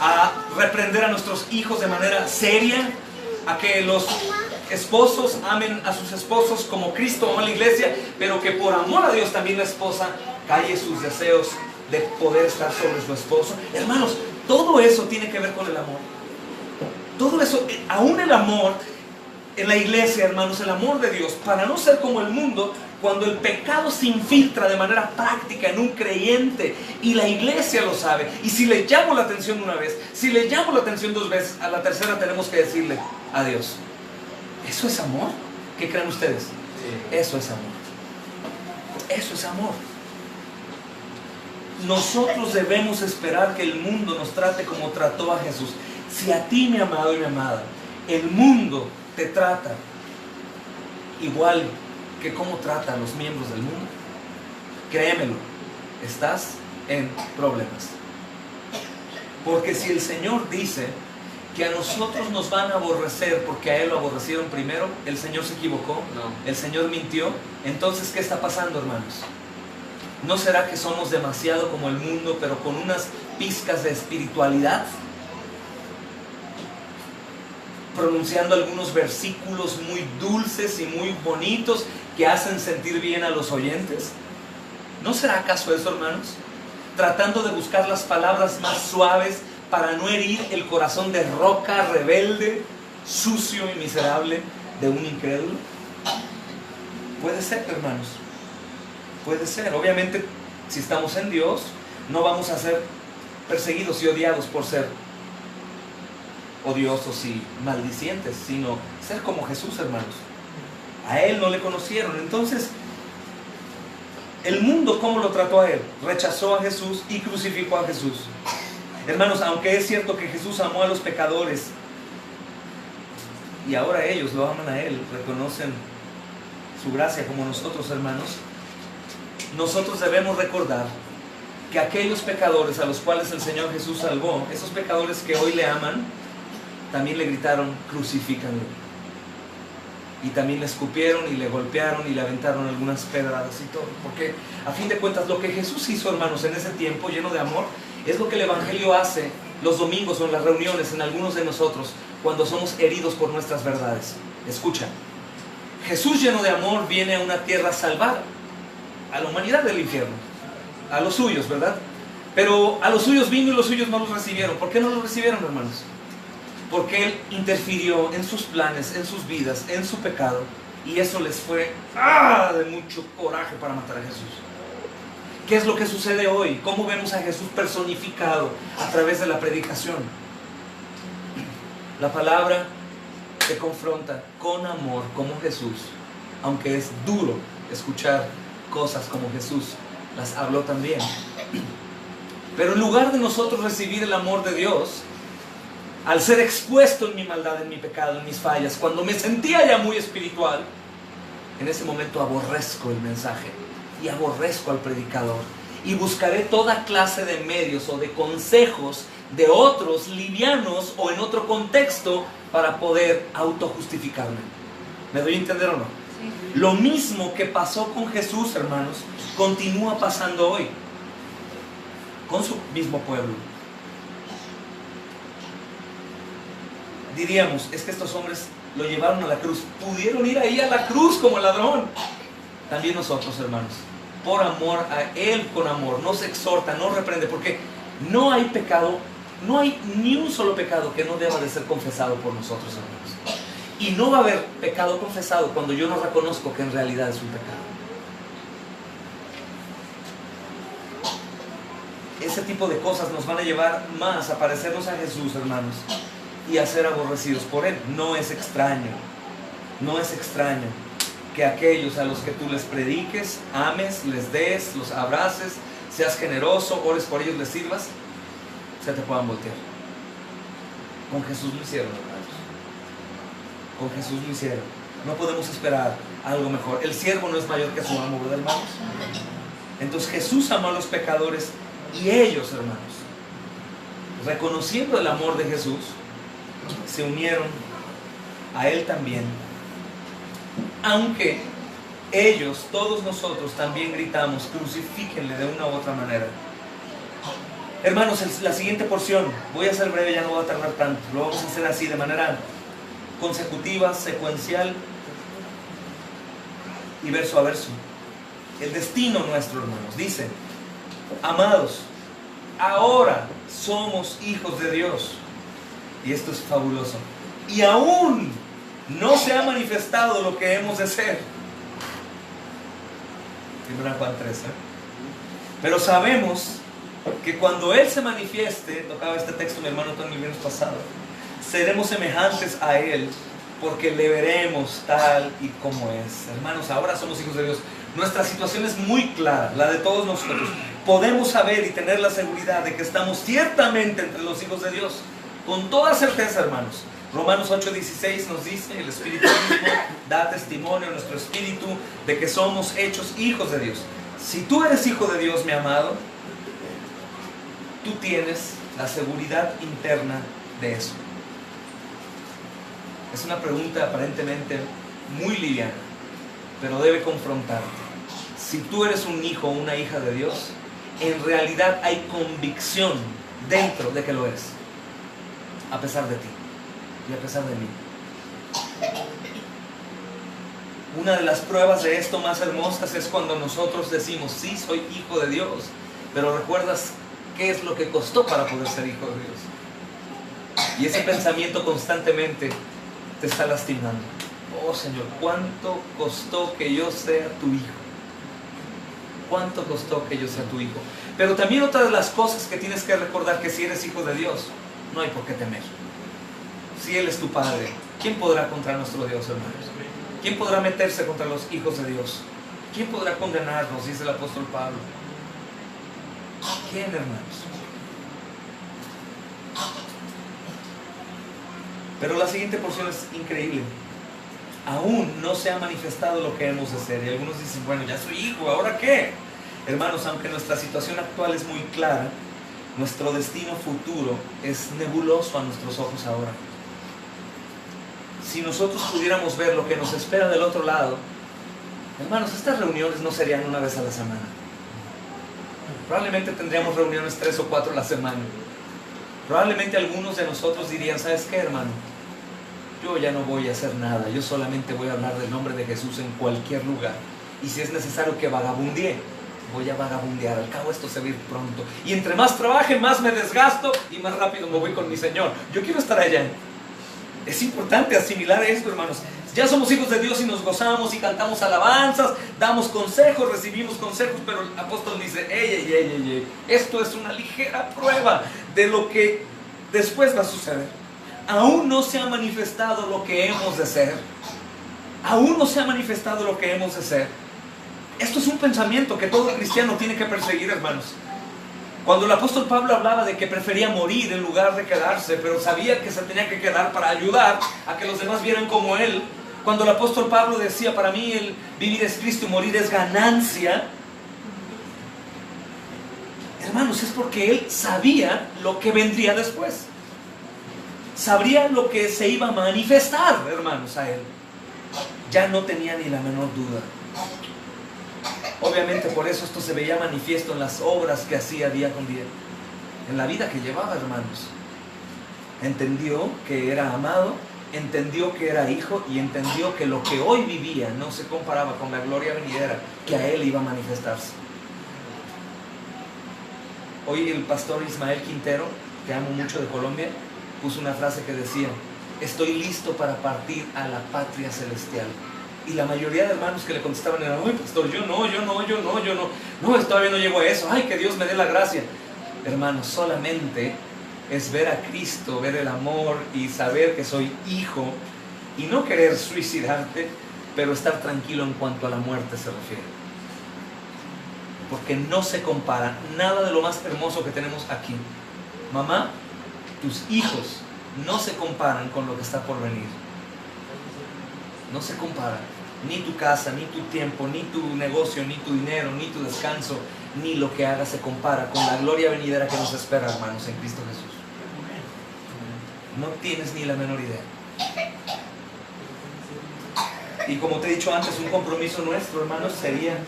A reprender a nuestros hijos de manera seria, a que los esposos amen a sus esposos como Cristo amó a la iglesia, pero que por amor a Dios también la esposa calle sus deseos de poder estar sobre su esposo. Hermanos, todo eso tiene que ver con el amor. Todo eso, aún el amor en la iglesia, hermanos, el amor de Dios, para no ser como el mundo, cuando el pecado se infiltra de manera práctica en un creyente y la iglesia lo sabe, y si le llamo la atención una vez, si le llamo la atención dos veces, a la tercera tenemos que decirle adiós. ¿Eso es amor? ¿Qué creen ustedes? Sí. Eso es amor. Eso es amor. Nosotros debemos esperar que el mundo nos trate como trató a Jesús. Si a ti, mi amado y mi amada, el mundo te trata igual que como trata a los miembros del mundo, créemelo, estás en problemas. Porque si el Señor dice que a nosotros nos van a aborrecer porque a Él lo aborrecieron primero, ¿el Señor se equivocó? No. ¿El Señor mintió? Entonces, ¿qué está pasando, hermanos? ¿No será que somos demasiado como el mundo, pero con unas pizcas de espiritualidad? Pronunciando algunos versículos muy dulces y muy bonitos que hacen sentir bien a los oyentes. ¿No será acaso eso, hermanos? Tratando de buscar las palabras más suaves para no herir el corazón de roca, rebelde, sucio y miserable de un incrédulo. Puede ser, hermanos. Puede ser. Obviamente, si estamos en Dios, no vamos a ser perseguidos y odiados por ser odiosos y maldicientes, sino ser como Jesús, hermanos. A Él no le conocieron. Entonces, el mundo, ¿cómo lo trató a Él? Rechazó a Jesús y crucificó a Jesús. Hermanos, aunque es cierto que Jesús amó a los pecadores y ahora ellos lo aman a Él, reconocen su gracia como nosotros, hermanos, nosotros debemos recordar que aquellos pecadores a los cuales el Señor Jesús salvó, esos pecadores que hoy le aman, también le gritaron, crucifícanlo. Y también le escupieron y le golpearon y le aventaron algunas pedradas y todo. Porque a fin de cuentas lo que Jesús hizo, hermanos, en ese tiempo lleno de amor, es lo que el Evangelio hace los domingos o en las reuniones en algunos de nosotros cuando somos heridos por nuestras verdades. Escucha, Jesús lleno de amor viene a una tierra a salvar a la humanidad del infierno, a los suyos, ¿verdad? Pero a los suyos vino y los suyos no los recibieron. ¿Por qué no los recibieron, hermanos? Porque Él interfirió en sus planes, en sus vidas, en su pecado, y eso les fue de mucho coraje para matar a Jesús. ¿Qué es lo que sucede hoy? ¿Cómo vemos a Jesús personificado a través de la predicación? La palabra te confronta con amor como Jesús, aunque es duro escuchar cosas como Jesús las habló también. Pero en lugar de nosotros recibir el amor de Dios, al ser expuesto en mi maldad, en mi pecado, en mis fallas, cuando me sentía ya muy espiritual, en ese momento aborrezco el mensaje y aborrezco al predicador y buscaré toda clase de medios o de consejos de otros livianos o en otro contexto para poder autojustificarme. ¿Me doy a entender o no? Sí. Lo mismo que pasó con Jesús, hermanos, continúa pasando hoy con su mismo pueblo. Diríamos, es que estos hombres lo llevaron a la cruz, pudieron ir ahí a la cruz como ladrón. También nosotros, hermanos, por amor a Él, con amor, nos exhorta, nos reprende, porque no hay pecado, no hay ni un solo pecado que no deba de ser confesado por nosotros, hermanos. Y no va a haber pecado confesado cuando yo no reconozco que en realidad es un pecado. Ese tipo de cosas nos van a llevar más a parecernos a Jesús, hermanos, y a ser aborrecidos por Él. No es extraño que aquellos a los que tú les prediques, ames, les des, los abraces, seas generoso, ores por ellos, les sirvas, se te puedan voltear. Con Jesús lo hicieron, hermanos. Con Jesús lo hicieron. No podemos esperar algo mejor. El siervo no es mayor que su amo, ¿verdad, hermanos? Entonces Jesús amó a los pecadores y ellos, hermanos, reconociendo el amor de Jesús, se unieron a Él también, aunque ellos, todos nosotros también gritamos, crucifíquenle de una u otra manera. Hermanos, la siguiente porción, voy a ser breve, ya no voy a tardar tanto, lo vamos a hacer así de manera consecutiva, secuencial y verso a verso. El destino nuestro, hermanos, dice: amados, ahora somos hijos de Dios. Y esto es fabuloso. Y aún no se ha manifestado lo que hemos de ser. 1 Juan 3. Pero sabemos que cuando Él se manifieste, tocaba este texto mi hermano Tony el viernes pasado, seremos semejantes a Él, porque le veremos tal y como es. Hermanos, ahora somos hijos de Dios. Nuestra situación es muy clara, la de todos nosotros. Podemos saber y tener la seguridad de que estamos ciertamente entre los hijos de Dios, con toda certeza, hermanos. Romanos 8:16 nos dice: el Espíritu mismo da testimonio a nuestro espíritu de que somos hechos hijos de Dios. Si tú eres hijo de Dios, mi amado, tú tienes la seguridad interna de eso. Es una pregunta aparentemente muy liviana, pero debe confrontarte. Si tú eres un hijo o una hija de Dios, en realidad hay convicción dentro de que lo eres, a pesar de ti y a pesar de mí. Una de las pruebas de esto más hermosas es cuando nosotros decimos: sí, soy hijo de Dios, pero recuerdas qué es lo que costó para poder ser hijo de Dios. Y ese pensamiento constantemente te está lastimando. Oh Señor, ¿cuánto costó que yo sea tu hijo? ¿Cuánto costó que yo sea tu hijo? Pero también otra de las cosas que tienes que recordar, que si eres hijo de Dios, no hay por qué temer. Si Él es tu Padre, ¿quién podrá contra nuestro Dios, hermanos? ¿Quién podrá meterse contra los hijos de Dios? ¿Quién podrá condenarnos? Dice el apóstol Pablo. ¿Quién, hermanos? Pero la siguiente porción es increíble. Aún no se ha manifestado lo que hemos de ser. Y algunos dicen: bueno, ya soy hijo, ¿ahora qué? Hermanos, aunque nuestra situación actual es muy clara, nuestro destino futuro es nebuloso a nuestros ojos ahora. Si nosotros pudiéramos ver lo que nos espera del otro lado, hermanos, estas reuniones no serían una vez a la semana. Probablemente tendríamos reuniones 3 o 4 a la semana. Probablemente algunos de nosotros dirían: ¿sabes qué, hermano? Yo ya no voy a hacer nada, yo solamente voy a hablar del nombre de Jesús en cualquier lugar. Y si es necesario que vagabundee, voy a vagabundear, al cabo esto se va a ir pronto. Y entre más trabaje, más me desgasto y más rápido me voy con mi Señor. Yo quiero estar allá. Es importante asimilar esto, hermanos. Ya somos hijos de Dios y nos gozamos y cantamos alabanzas, damos consejos, recibimos consejos, pero el apóstol dice: ey, esto es una ligera prueba de lo que después va a suceder. Aún no se ha manifestado lo que hemos de ser. Aún no se ha manifestado lo que hemos de ser. Esto es un pensamiento que todo cristiano tiene que perseguir, hermanos. Cuando el apóstol Pablo hablaba de que prefería morir en lugar de quedarse, pero sabía que se tenía que quedar para ayudar a que los demás vieran como él. Cuando el apóstol Pablo decía: para mí el vivir es Cristo y morir es ganancia. Hermanos, es porque él sabía lo que vendría después. Sabría lo que se iba a manifestar, hermanos, a él. Ya no tenía ni la menor duda. Obviamente por eso esto se veía manifiesto en las obras que hacía día con día, en la vida que llevaba, hermanos. Entendió que era amado, entendió que era hijo y entendió que lo que hoy vivía no se comparaba con la gloria venidera que a él iba a manifestarse. Hoy el pastor Ismael Quintero, que amo mucho, de Colombia, puso una frase que decía: estoy listo para partir a la patria celestial. Y la mayoría de hermanos que le contestaban eran: uy, pastor, yo no, todavía no llego a eso, ay, que Dios me dé la gracia. Hermanos, solamente es ver a Cristo, ver el amor y saber que soy hijo, y no querer suicidarte, pero estar tranquilo en cuanto a la muerte se refiere. Porque no se compara nada de lo más hermoso que tenemos aquí. Mamá, tus hijos no se comparan con lo que está por venir. No se comparan. Ni tu casa, ni tu tiempo, ni tu negocio, ni tu dinero, ni tu descanso, ni lo que hagas se compara con la gloria venidera que nos espera, hermanos, en Cristo Jesús. No tienes ni la menor idea. Y como te he dicho antes, un compromiso nuestro, hermanos, sería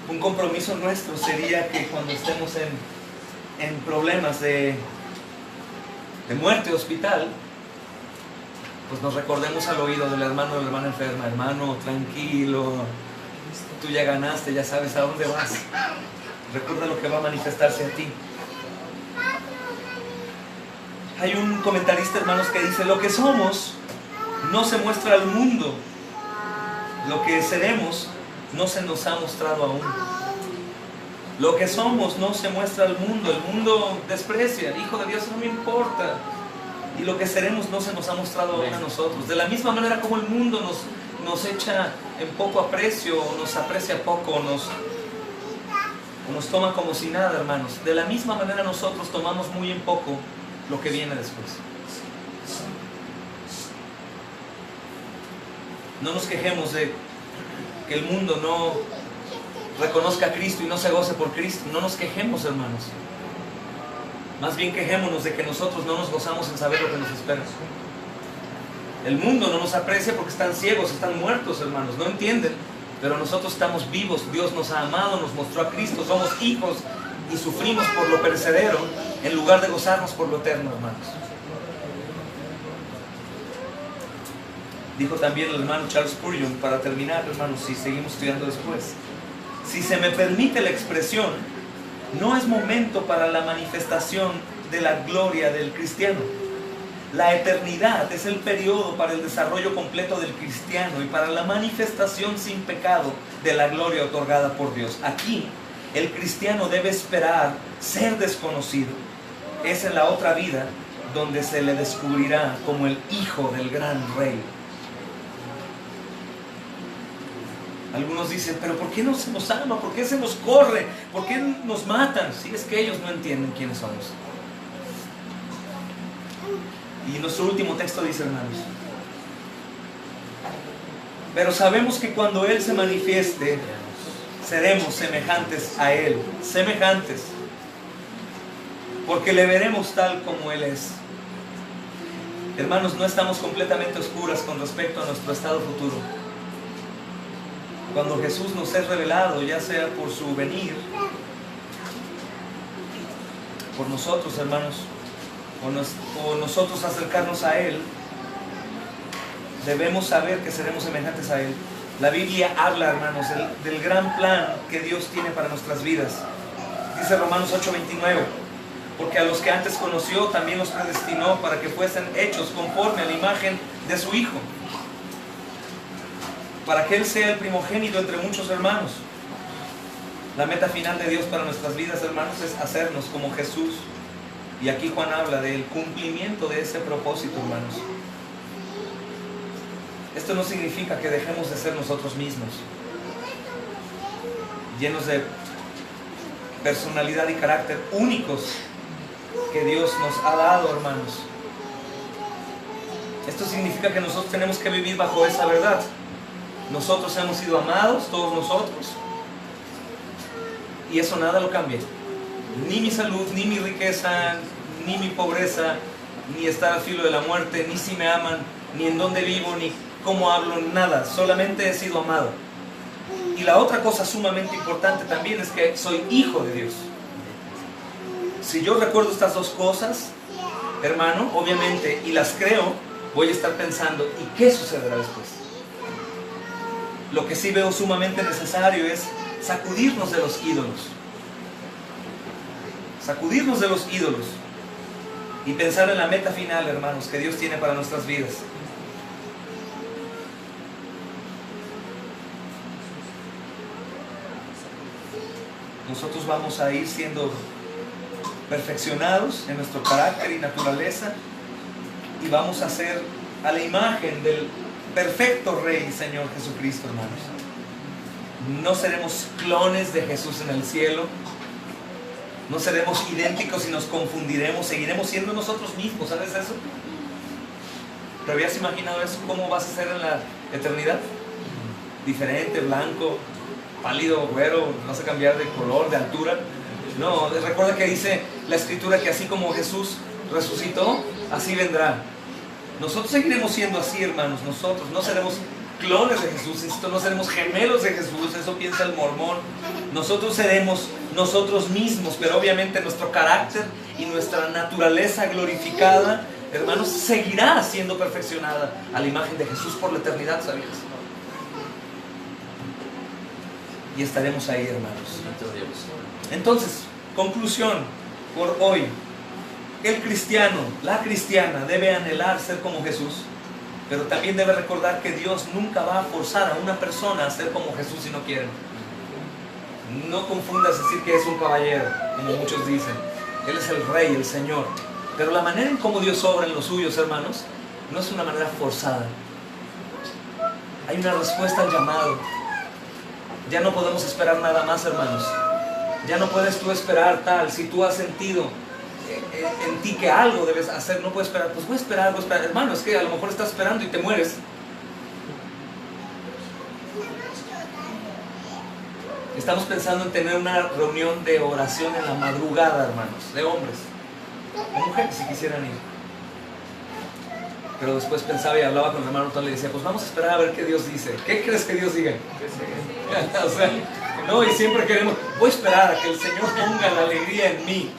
que cuando estemos en problemas de muerte, hospital, pues nos recordemos al oído del hermano o de la hermana enferma: hermano, tranquilo, tú ya ganaste, ya sabes a dónde vas. Recuerda lo que va a manifestarse a ti. Hay un comentarista, hermanos, que dice: lo que somos no se muestra al mundo, lo que seremos no se nos ha mostrado aún. Lo que somos no se muestra al mundo, el mundo desprecia, el Hijo de Dios no me importa. Y lo que seremos no se nos ha mostrado aún a nosotros. De la misma manera como el mundo nos echa en poco aprecio, o nos aprecia poco, o nos toma como si nada, hermanos. De la misma manera nosotros tomamos muy en poco lo que viene después. No nos quejemos de que el mundo no reconozca a Cristo y no se goce por Cristo. No nos quejemos, hermanos. Más bien quejémonos de que nosotros no nos gozamos en saber lo que nos espera. El mundo no nos aprecia porque están ciegos, están muertos, hermanos, no entienden. Pero nosotros estamos vivos, Dios nos ha amado, nos mostró a Cristo, somos hijos y sufrimos por lo perecedero en lugar de gozarnos por lo eterno, hermanos. Dijo también el hermano Charles Spurgeon, para terminar, hermanos, si seguimos estudiando después: si se me permite la expresión, no es momento para la manifestación de la gloria del cristiano. La eternidad es el periodo para el desarrollo completo del cristiano y para la manifestación sin pecado de la gloria otorgada por Dios. Aquí, el cristiano debe esperar ser desconocido. Es en la otra vida donde se le descubrirá como el hijo del gran rey. Algunos dicen: pero ¿por qué no se nos ama? ¿Por qué se nos corre? ¿Por qué nos matan? Si es que ellos no entienden quiénes somos. Y nuestro último texto dice, hermanos: pero sabemos que cuando Él se manifieste, seremos semejantes a Él. Semejantes. Porque le veremos tal como Él es. Hermanos, no estamos completamente oscuras con respecto a nuestro estado futuro. Cuando Jesús nos es revelado, ya sea por su venir, por nosotros, hermanos, o nosotros acercarnos a Él, debemos saber que seremos semejantes a Él. La Biblia habla, hermanos, del gran plan que Dios tiene para nuestras vidas. Dice Romanos 8:29: porque a los que antes conoció también los predestinó para que fuesen hechos conforme a la imagen de su Hijo, para que Él sea el primogénito entre muchos hermanos. La meta final de Dios para nuestras vidas, hermanos, es hacernos como Jesús. Y aquí Juan habla del cumplimiento de ese propósito, hermanos. Esto no significa que dejemos de ser nosotros mismos, llenos de personalidad y carácter únicos que Dios nos ha dado, hermanos. Esto significa que nosotros tenemos que vivir bajo esa verdad. Nosotros hemos sido amados, todos nosotros, y eso nada lo cambia. Ni mi salud, ni mi riqueza, ni mi pobreza, ni estar al filo de la muerte, ni si me aman, ni en dónde vivo, ni cómo hablo, nada. Solamente he sido amado. Y la otra cosa sumamente importante también es que soy hijo de Dios. Si yo recuerdo estas dos cosas, hermano, obviamente, y las creo, voy a estar pensando: ¿y qué sucederá después? Lo que sí veo sumamente necesario es sacudirnos de los ídolos. Sacudirnos de los ídolos y pensar en la meta final, hermanos, que Dios tiene para nuestras vidas. Nosotros vamos a ir siendo perfeccionados en nuestro carácter y naturaleza, y vamos a ser a la imagen del perfecto Rey, Señor Jesucristo, hermanos. No seremos clones de Jesús en el cielo. No seremos idénticos y nos confundiremos. Seguiremos siendo nosotros mismos. ¿Sabes eso? ¿Te habías imaginado eso? ¿Cómo vas a ser en la eternidad? Diferente, blanco, pálido, güero. ¿Vas a cambiar de color, de altura? No, recuerda que dice la Escritura que así como Jesús resucitó, así vendrá. Nosotros seguiremos siendo así, hermanos. Nosotros no seremos clones de Jesús, no seremos gemelos de Jesús, eso piensa el mormón. Nosotros seremos nosotros mismos, pero obviamente nuestro carácter y nuestra naturaleza glorificada, hermanos, seguirá siendo perfeccionada a la imagen de Jesús por la eternidad, ¿sabías? Y estaremos ahí, hermanos. Entonces, conclusión por hoy. El cristiano, la cristiana debe anhelar ser como Jesús, pero también debe recordar que Dios nunca va a forzar a una persona a ser como Jesús si no quiere. No confundas decir que es un caballero, como muchos dicen. Él es el rey, el Señor. Pero la manera en cómo Dios obra en los suyos, hermanos, no es una manera forzada. Hay una respuesta al llamado. Ya no podemos esperar nada más, hermanos. Ya no puedes tú esperar tal. Si tú has sentido en ti que algo debes hacer, no puedes esperar. Pues voy a esperar. Hermano, es que a lo mejor estás esperando y te mueres. Estamos pensando en tener una reunión de oración en la madrugada, hermanos, de hombres o mujeres si quisieran ir. Pero después pensaba y hablaba con el hermano Tom, le decía, pues vamos a esperar a ver qué Dios dice. ¿Qué crees que Dios diga? O sea, no, y siempre queremos, voy a esperar a que el Señor ponga la alegría en mí.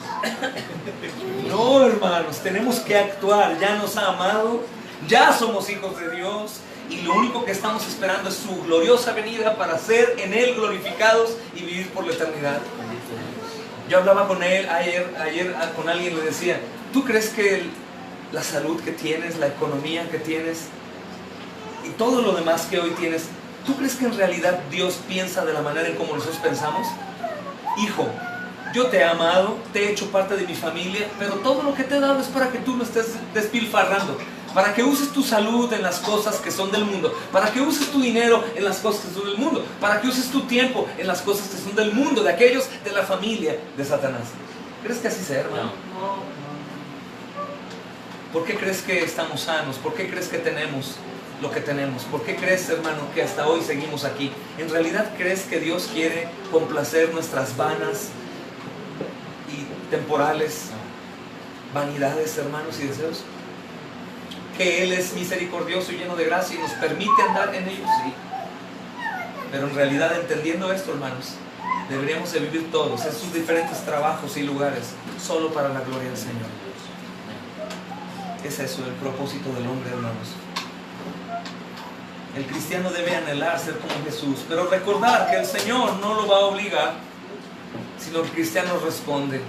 No, hermanos, tenemos que actuar. Ya nos ha amado, ya somos hijos de Dios, y lo único que estamos esperando es su gloriosa venida para ser en Él glorificados y vivir por la eternidad. Yo hablaba con él ayer con alguien, le decía, ¿tú crees que la salud que tienes, la economía que tienes y todo lo demás que hoy tienes, ¿tú crees que en realidad Dios piensa de la manera en como nosotros pensamos? Hijo, yo te he amado, te he hecho parte de mi familia, pero todo lo que te he dado es para que tú no estés despilfarrando, para que uses tu salud en las cosas que son del mundo, para que uses tu dinero en las cosas que son del mundo, para que uses tu tiempo en las cosas que son del mundo, de aquellos de la familia de Satanás. ¿Crees que así sea, hermano? No. ¿Por qué crees que estamos sanos? ¿Por qué crees que tenemos lo que tenemos? ¿Por qué crees, hermano, que hasta hoy seguimos aquí? ¿En realidad crees que Dios quiere complacer nuestras vanas y temporales vanidades, hermanos, y deseos? Que Él es misericordioso y lleno de gracia y nos permite andar en ellos, sí. Pero en realidad, entendiendo esto, hermanos, deberíamos de vivir todos en sus diferentes trabajos y lugares solo para la gloria del Señor. Es eso el propósito del hombre, hermanos. El cristiano debe anhelar ser como Jesús, pero recordar que el Señor no lo va a obligar, sino que el cristiano responde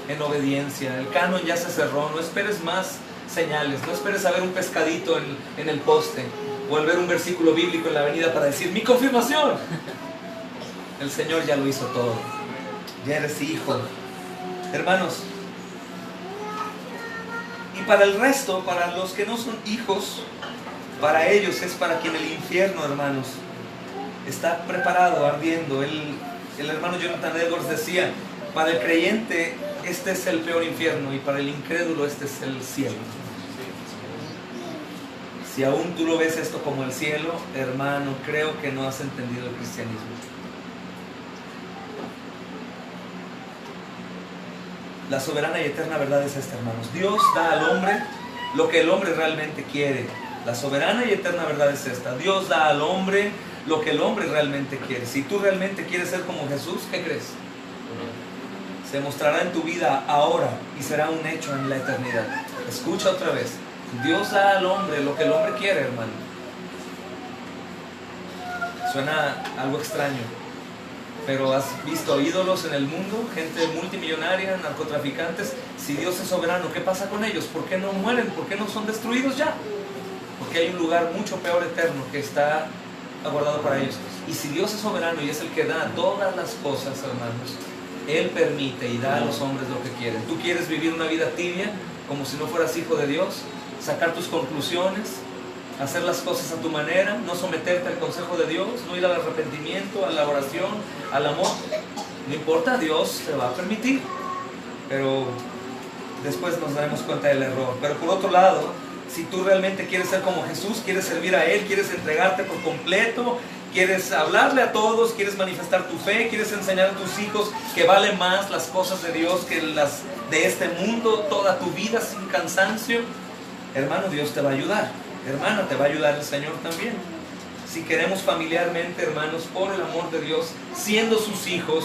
en obediencia. El canon ya se cerró, no esperes más señales, no esperes a ver un pescadito en el poste o al ver un versículo bíblico en la avenida para decir mi confirmación. El Señor ya lo hizo todo, ya eres hijo, hermanos. Y para el resto, para los que no son hijos, para ellos es para quien el infierno, hermanos, está preparado, ardiendo. El hermano Jonathan Edwards decía, para el creyente este es el peor infierno y para el incrédulo este es el cielo. Si aún tú lo ves esto como el cielo, hermano, creo que no has entendido el cristianismo. La soberana y eterna verdad es esta, hermanos. Dios da al hombre lo que el hombre realmente quiere. La soberana y eterna verdad es esta. Dios da al hombre lo que el hombre realmente quiere. Si tú realmente quieres ser como Jesús, ¿qué crees? Se mostrará en tu vida ahora y será un hecho en la eternidad. Escucha otra vez. Dios da al hombre lo que el hombre quiere, hermano. Suena algo extraño, pero has visto ídolos en el mundo, gente multimillonaria, narcotraficantes. Si Dios es soberano, ¿qué pasa con ellos? ¿Por qué no mueren? ¿Por qué no son destruidos ya? Porque hay un lugar mucho peor, eterno, que está aguardado para ellos. Y si Dios es soberano y es el que da todas las cosas, hermanos, Él permite y da a los hombres lo que quieren. ¿Tú quieres vivir una vida tibia, como si no fueras hijo de Dios? Sacar tus conclusiones, hacer las cosas a tu manera, no someterte al consejo de Dios, no ir al arrepentimiento, a la oración, al amor. No importa, Dios te va a permitir, pero después nos daremos cuenta del error. Pero por otro lado, si tú realmente quieres ser como Jesús, quieres servir a Él, quieres entregarte por completo, Quieres hablarle a todos, quieres manifestar tu fe, quieres enseñar a tus hijos que valen más las cosas de Dios que las de este mundo, toda tu vida sin cansancio. Hermano, Dios te va a ayudar. Hermana, te va a ayudar el Señor también. Si queremos familiarmente, hermanos, por el amor de Dios, siendo sus hijos,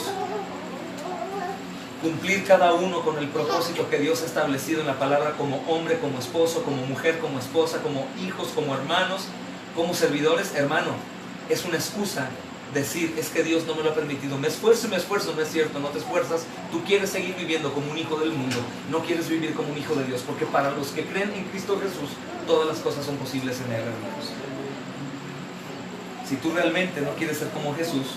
cumplir cada uno con el propósito que Dios ha establecido en la palabra, como hombre, como esposo, como mujer, como esposa, como hijos, como hermanos, como servidores, hermano, es una excusa decir, es que Dios no me lo ha permitido, me esfuerzo, no es cierto, no te esfuerzas, tú quieres seguir viviendo como un hijo del mundo, no quieres vivir como un hijo de Dios, porque para los que creen en Cristo Jesús, todas las cosas son posibles en Él, hermanos. Si tú realmente no quieres ser como Jesús,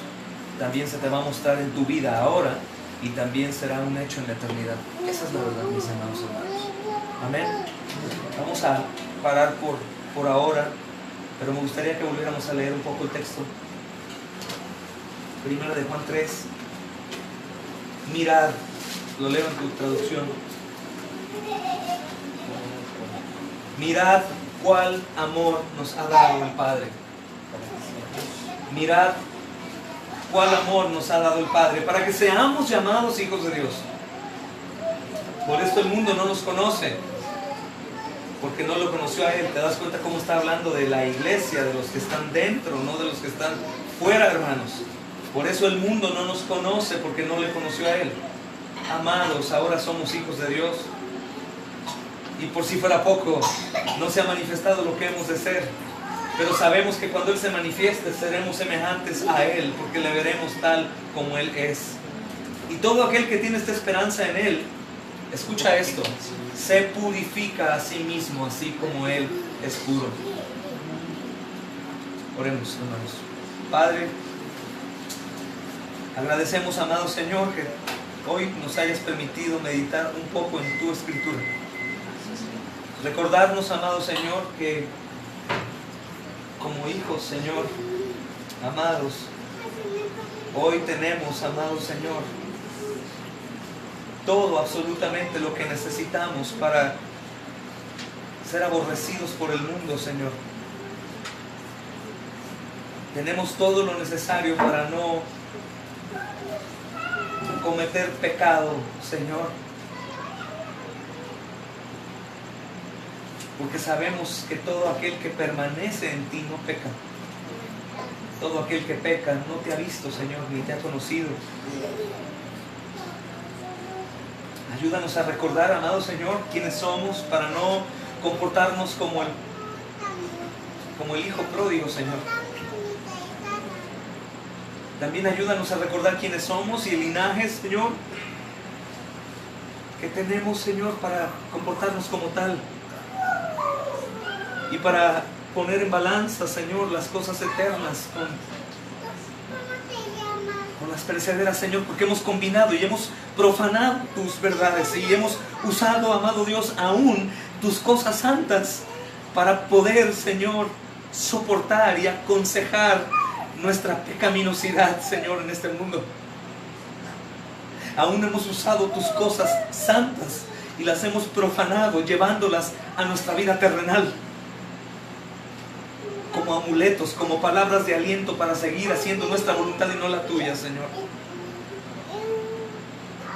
también se te va a mostrar en tu vida ahora, y también será un hecho en la eternidad. Esa es la verdad, mis amados hermanos. Amén. Vamos a parar por ahora, pero me gustaría que volviéramos a leer un poco el texto. Primera de Juan 3. Mirad, lo leo en tu traducción. Mirad cuál amor nos ha dado el Padre. Mirad cuál amor nos ha dado el Padre, para que seamos llamados hijos de Dios. Por esto el mundo no nos conoce, porque no lo conoció a Él. ¿Te das cuenta cómo está hablando de la iglesia, de los que están dentro, no de los que están fuera, hermanos? Por eso el mundo no nos conoce, porque no le conoció a Él. Amados, ahora somos hijos de Dios. Y por si fuera poco, no se ha manifestado lo que hemos de ser. Pero sabemos que cuando Él se manifieste, seremos semejantes a Él, porque le veremos tal como Él es. Y todo aquel que tiene esta esperanza en Él, escucha esto, se purifica a sí mismo, así como Él es puro. Oremos, hermanos. Padre, agradecemos, amado Señor, que hoy nos hayas permitido meditar un poco en tu Escritura. Recordarnos, amado Señor, que como hijos, Señor, amados, hoy tenemos, amado Señor, todo, absolutamente lo que necesitamos para ser aborrecidos por el mundo, Señor. Tenemos todo lo necesario para no cometer pecado, Señor. Porque sabemos que todo aquel que permanece en ti no peca. Todo aquel que peca no te ha visto, Señor, ni te ha conocido. Ayúdanos a recordar, amado Señor, quiénes somos, para no comportarnos como el hijo pródigo, Señor. También ayúdanos a recordar quiénes somos y el linaje, Señor, que tenemos, Señor, para comportarnos como tal. Y para poner en balanza, Señor, las cosas eternas con las perecederas, Señor, porque hemos combinado y hemos profanado tus verdades y hemos usado, amado Dios, aún tus cosas santas para poder, Señor, soportar y aconsejar nuestra pecaminosidad, Señor, en este mundo. Aún hemos usado tus cosas santas y las hemos profanado, llevándolas a nuestra vida terrenal como amuletos, como palabras de aliento para seguir haciendo nuestra voluntad y no la tuya, Señor.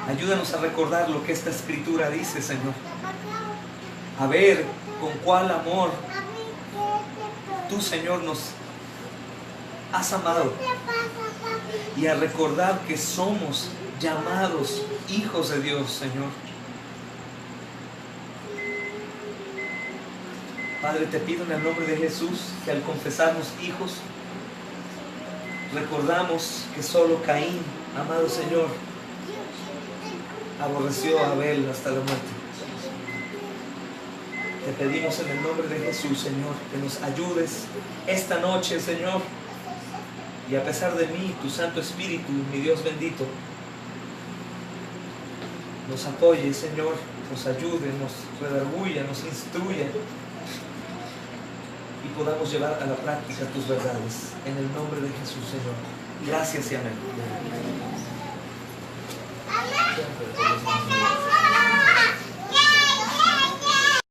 Ayúdanos a recordar lo que esta Escritura dice, Señor. A ver con cuál amor tú, Señor, nos has amado. Y a recordar que somos llamados hijos de Dios, Señor. Padre, te pido en el nombre de Jesús que al confesarnos hijos, recordamos que solo Caín, amado Señor, aborreció a Abel hasta la muerte. Te pedimos en el nombre de Jesús, Señor, que nos ayudes esta noche, Señor, y a pesar de mí, tu Santo Espíritu, mi Dios bendito, nos apoye, Señor, nos ayude, nos redarguya, nos instruya, y podamos llevar a la práctica tus verdades. En el nombre de Jesús, Señor. Gracias y amén.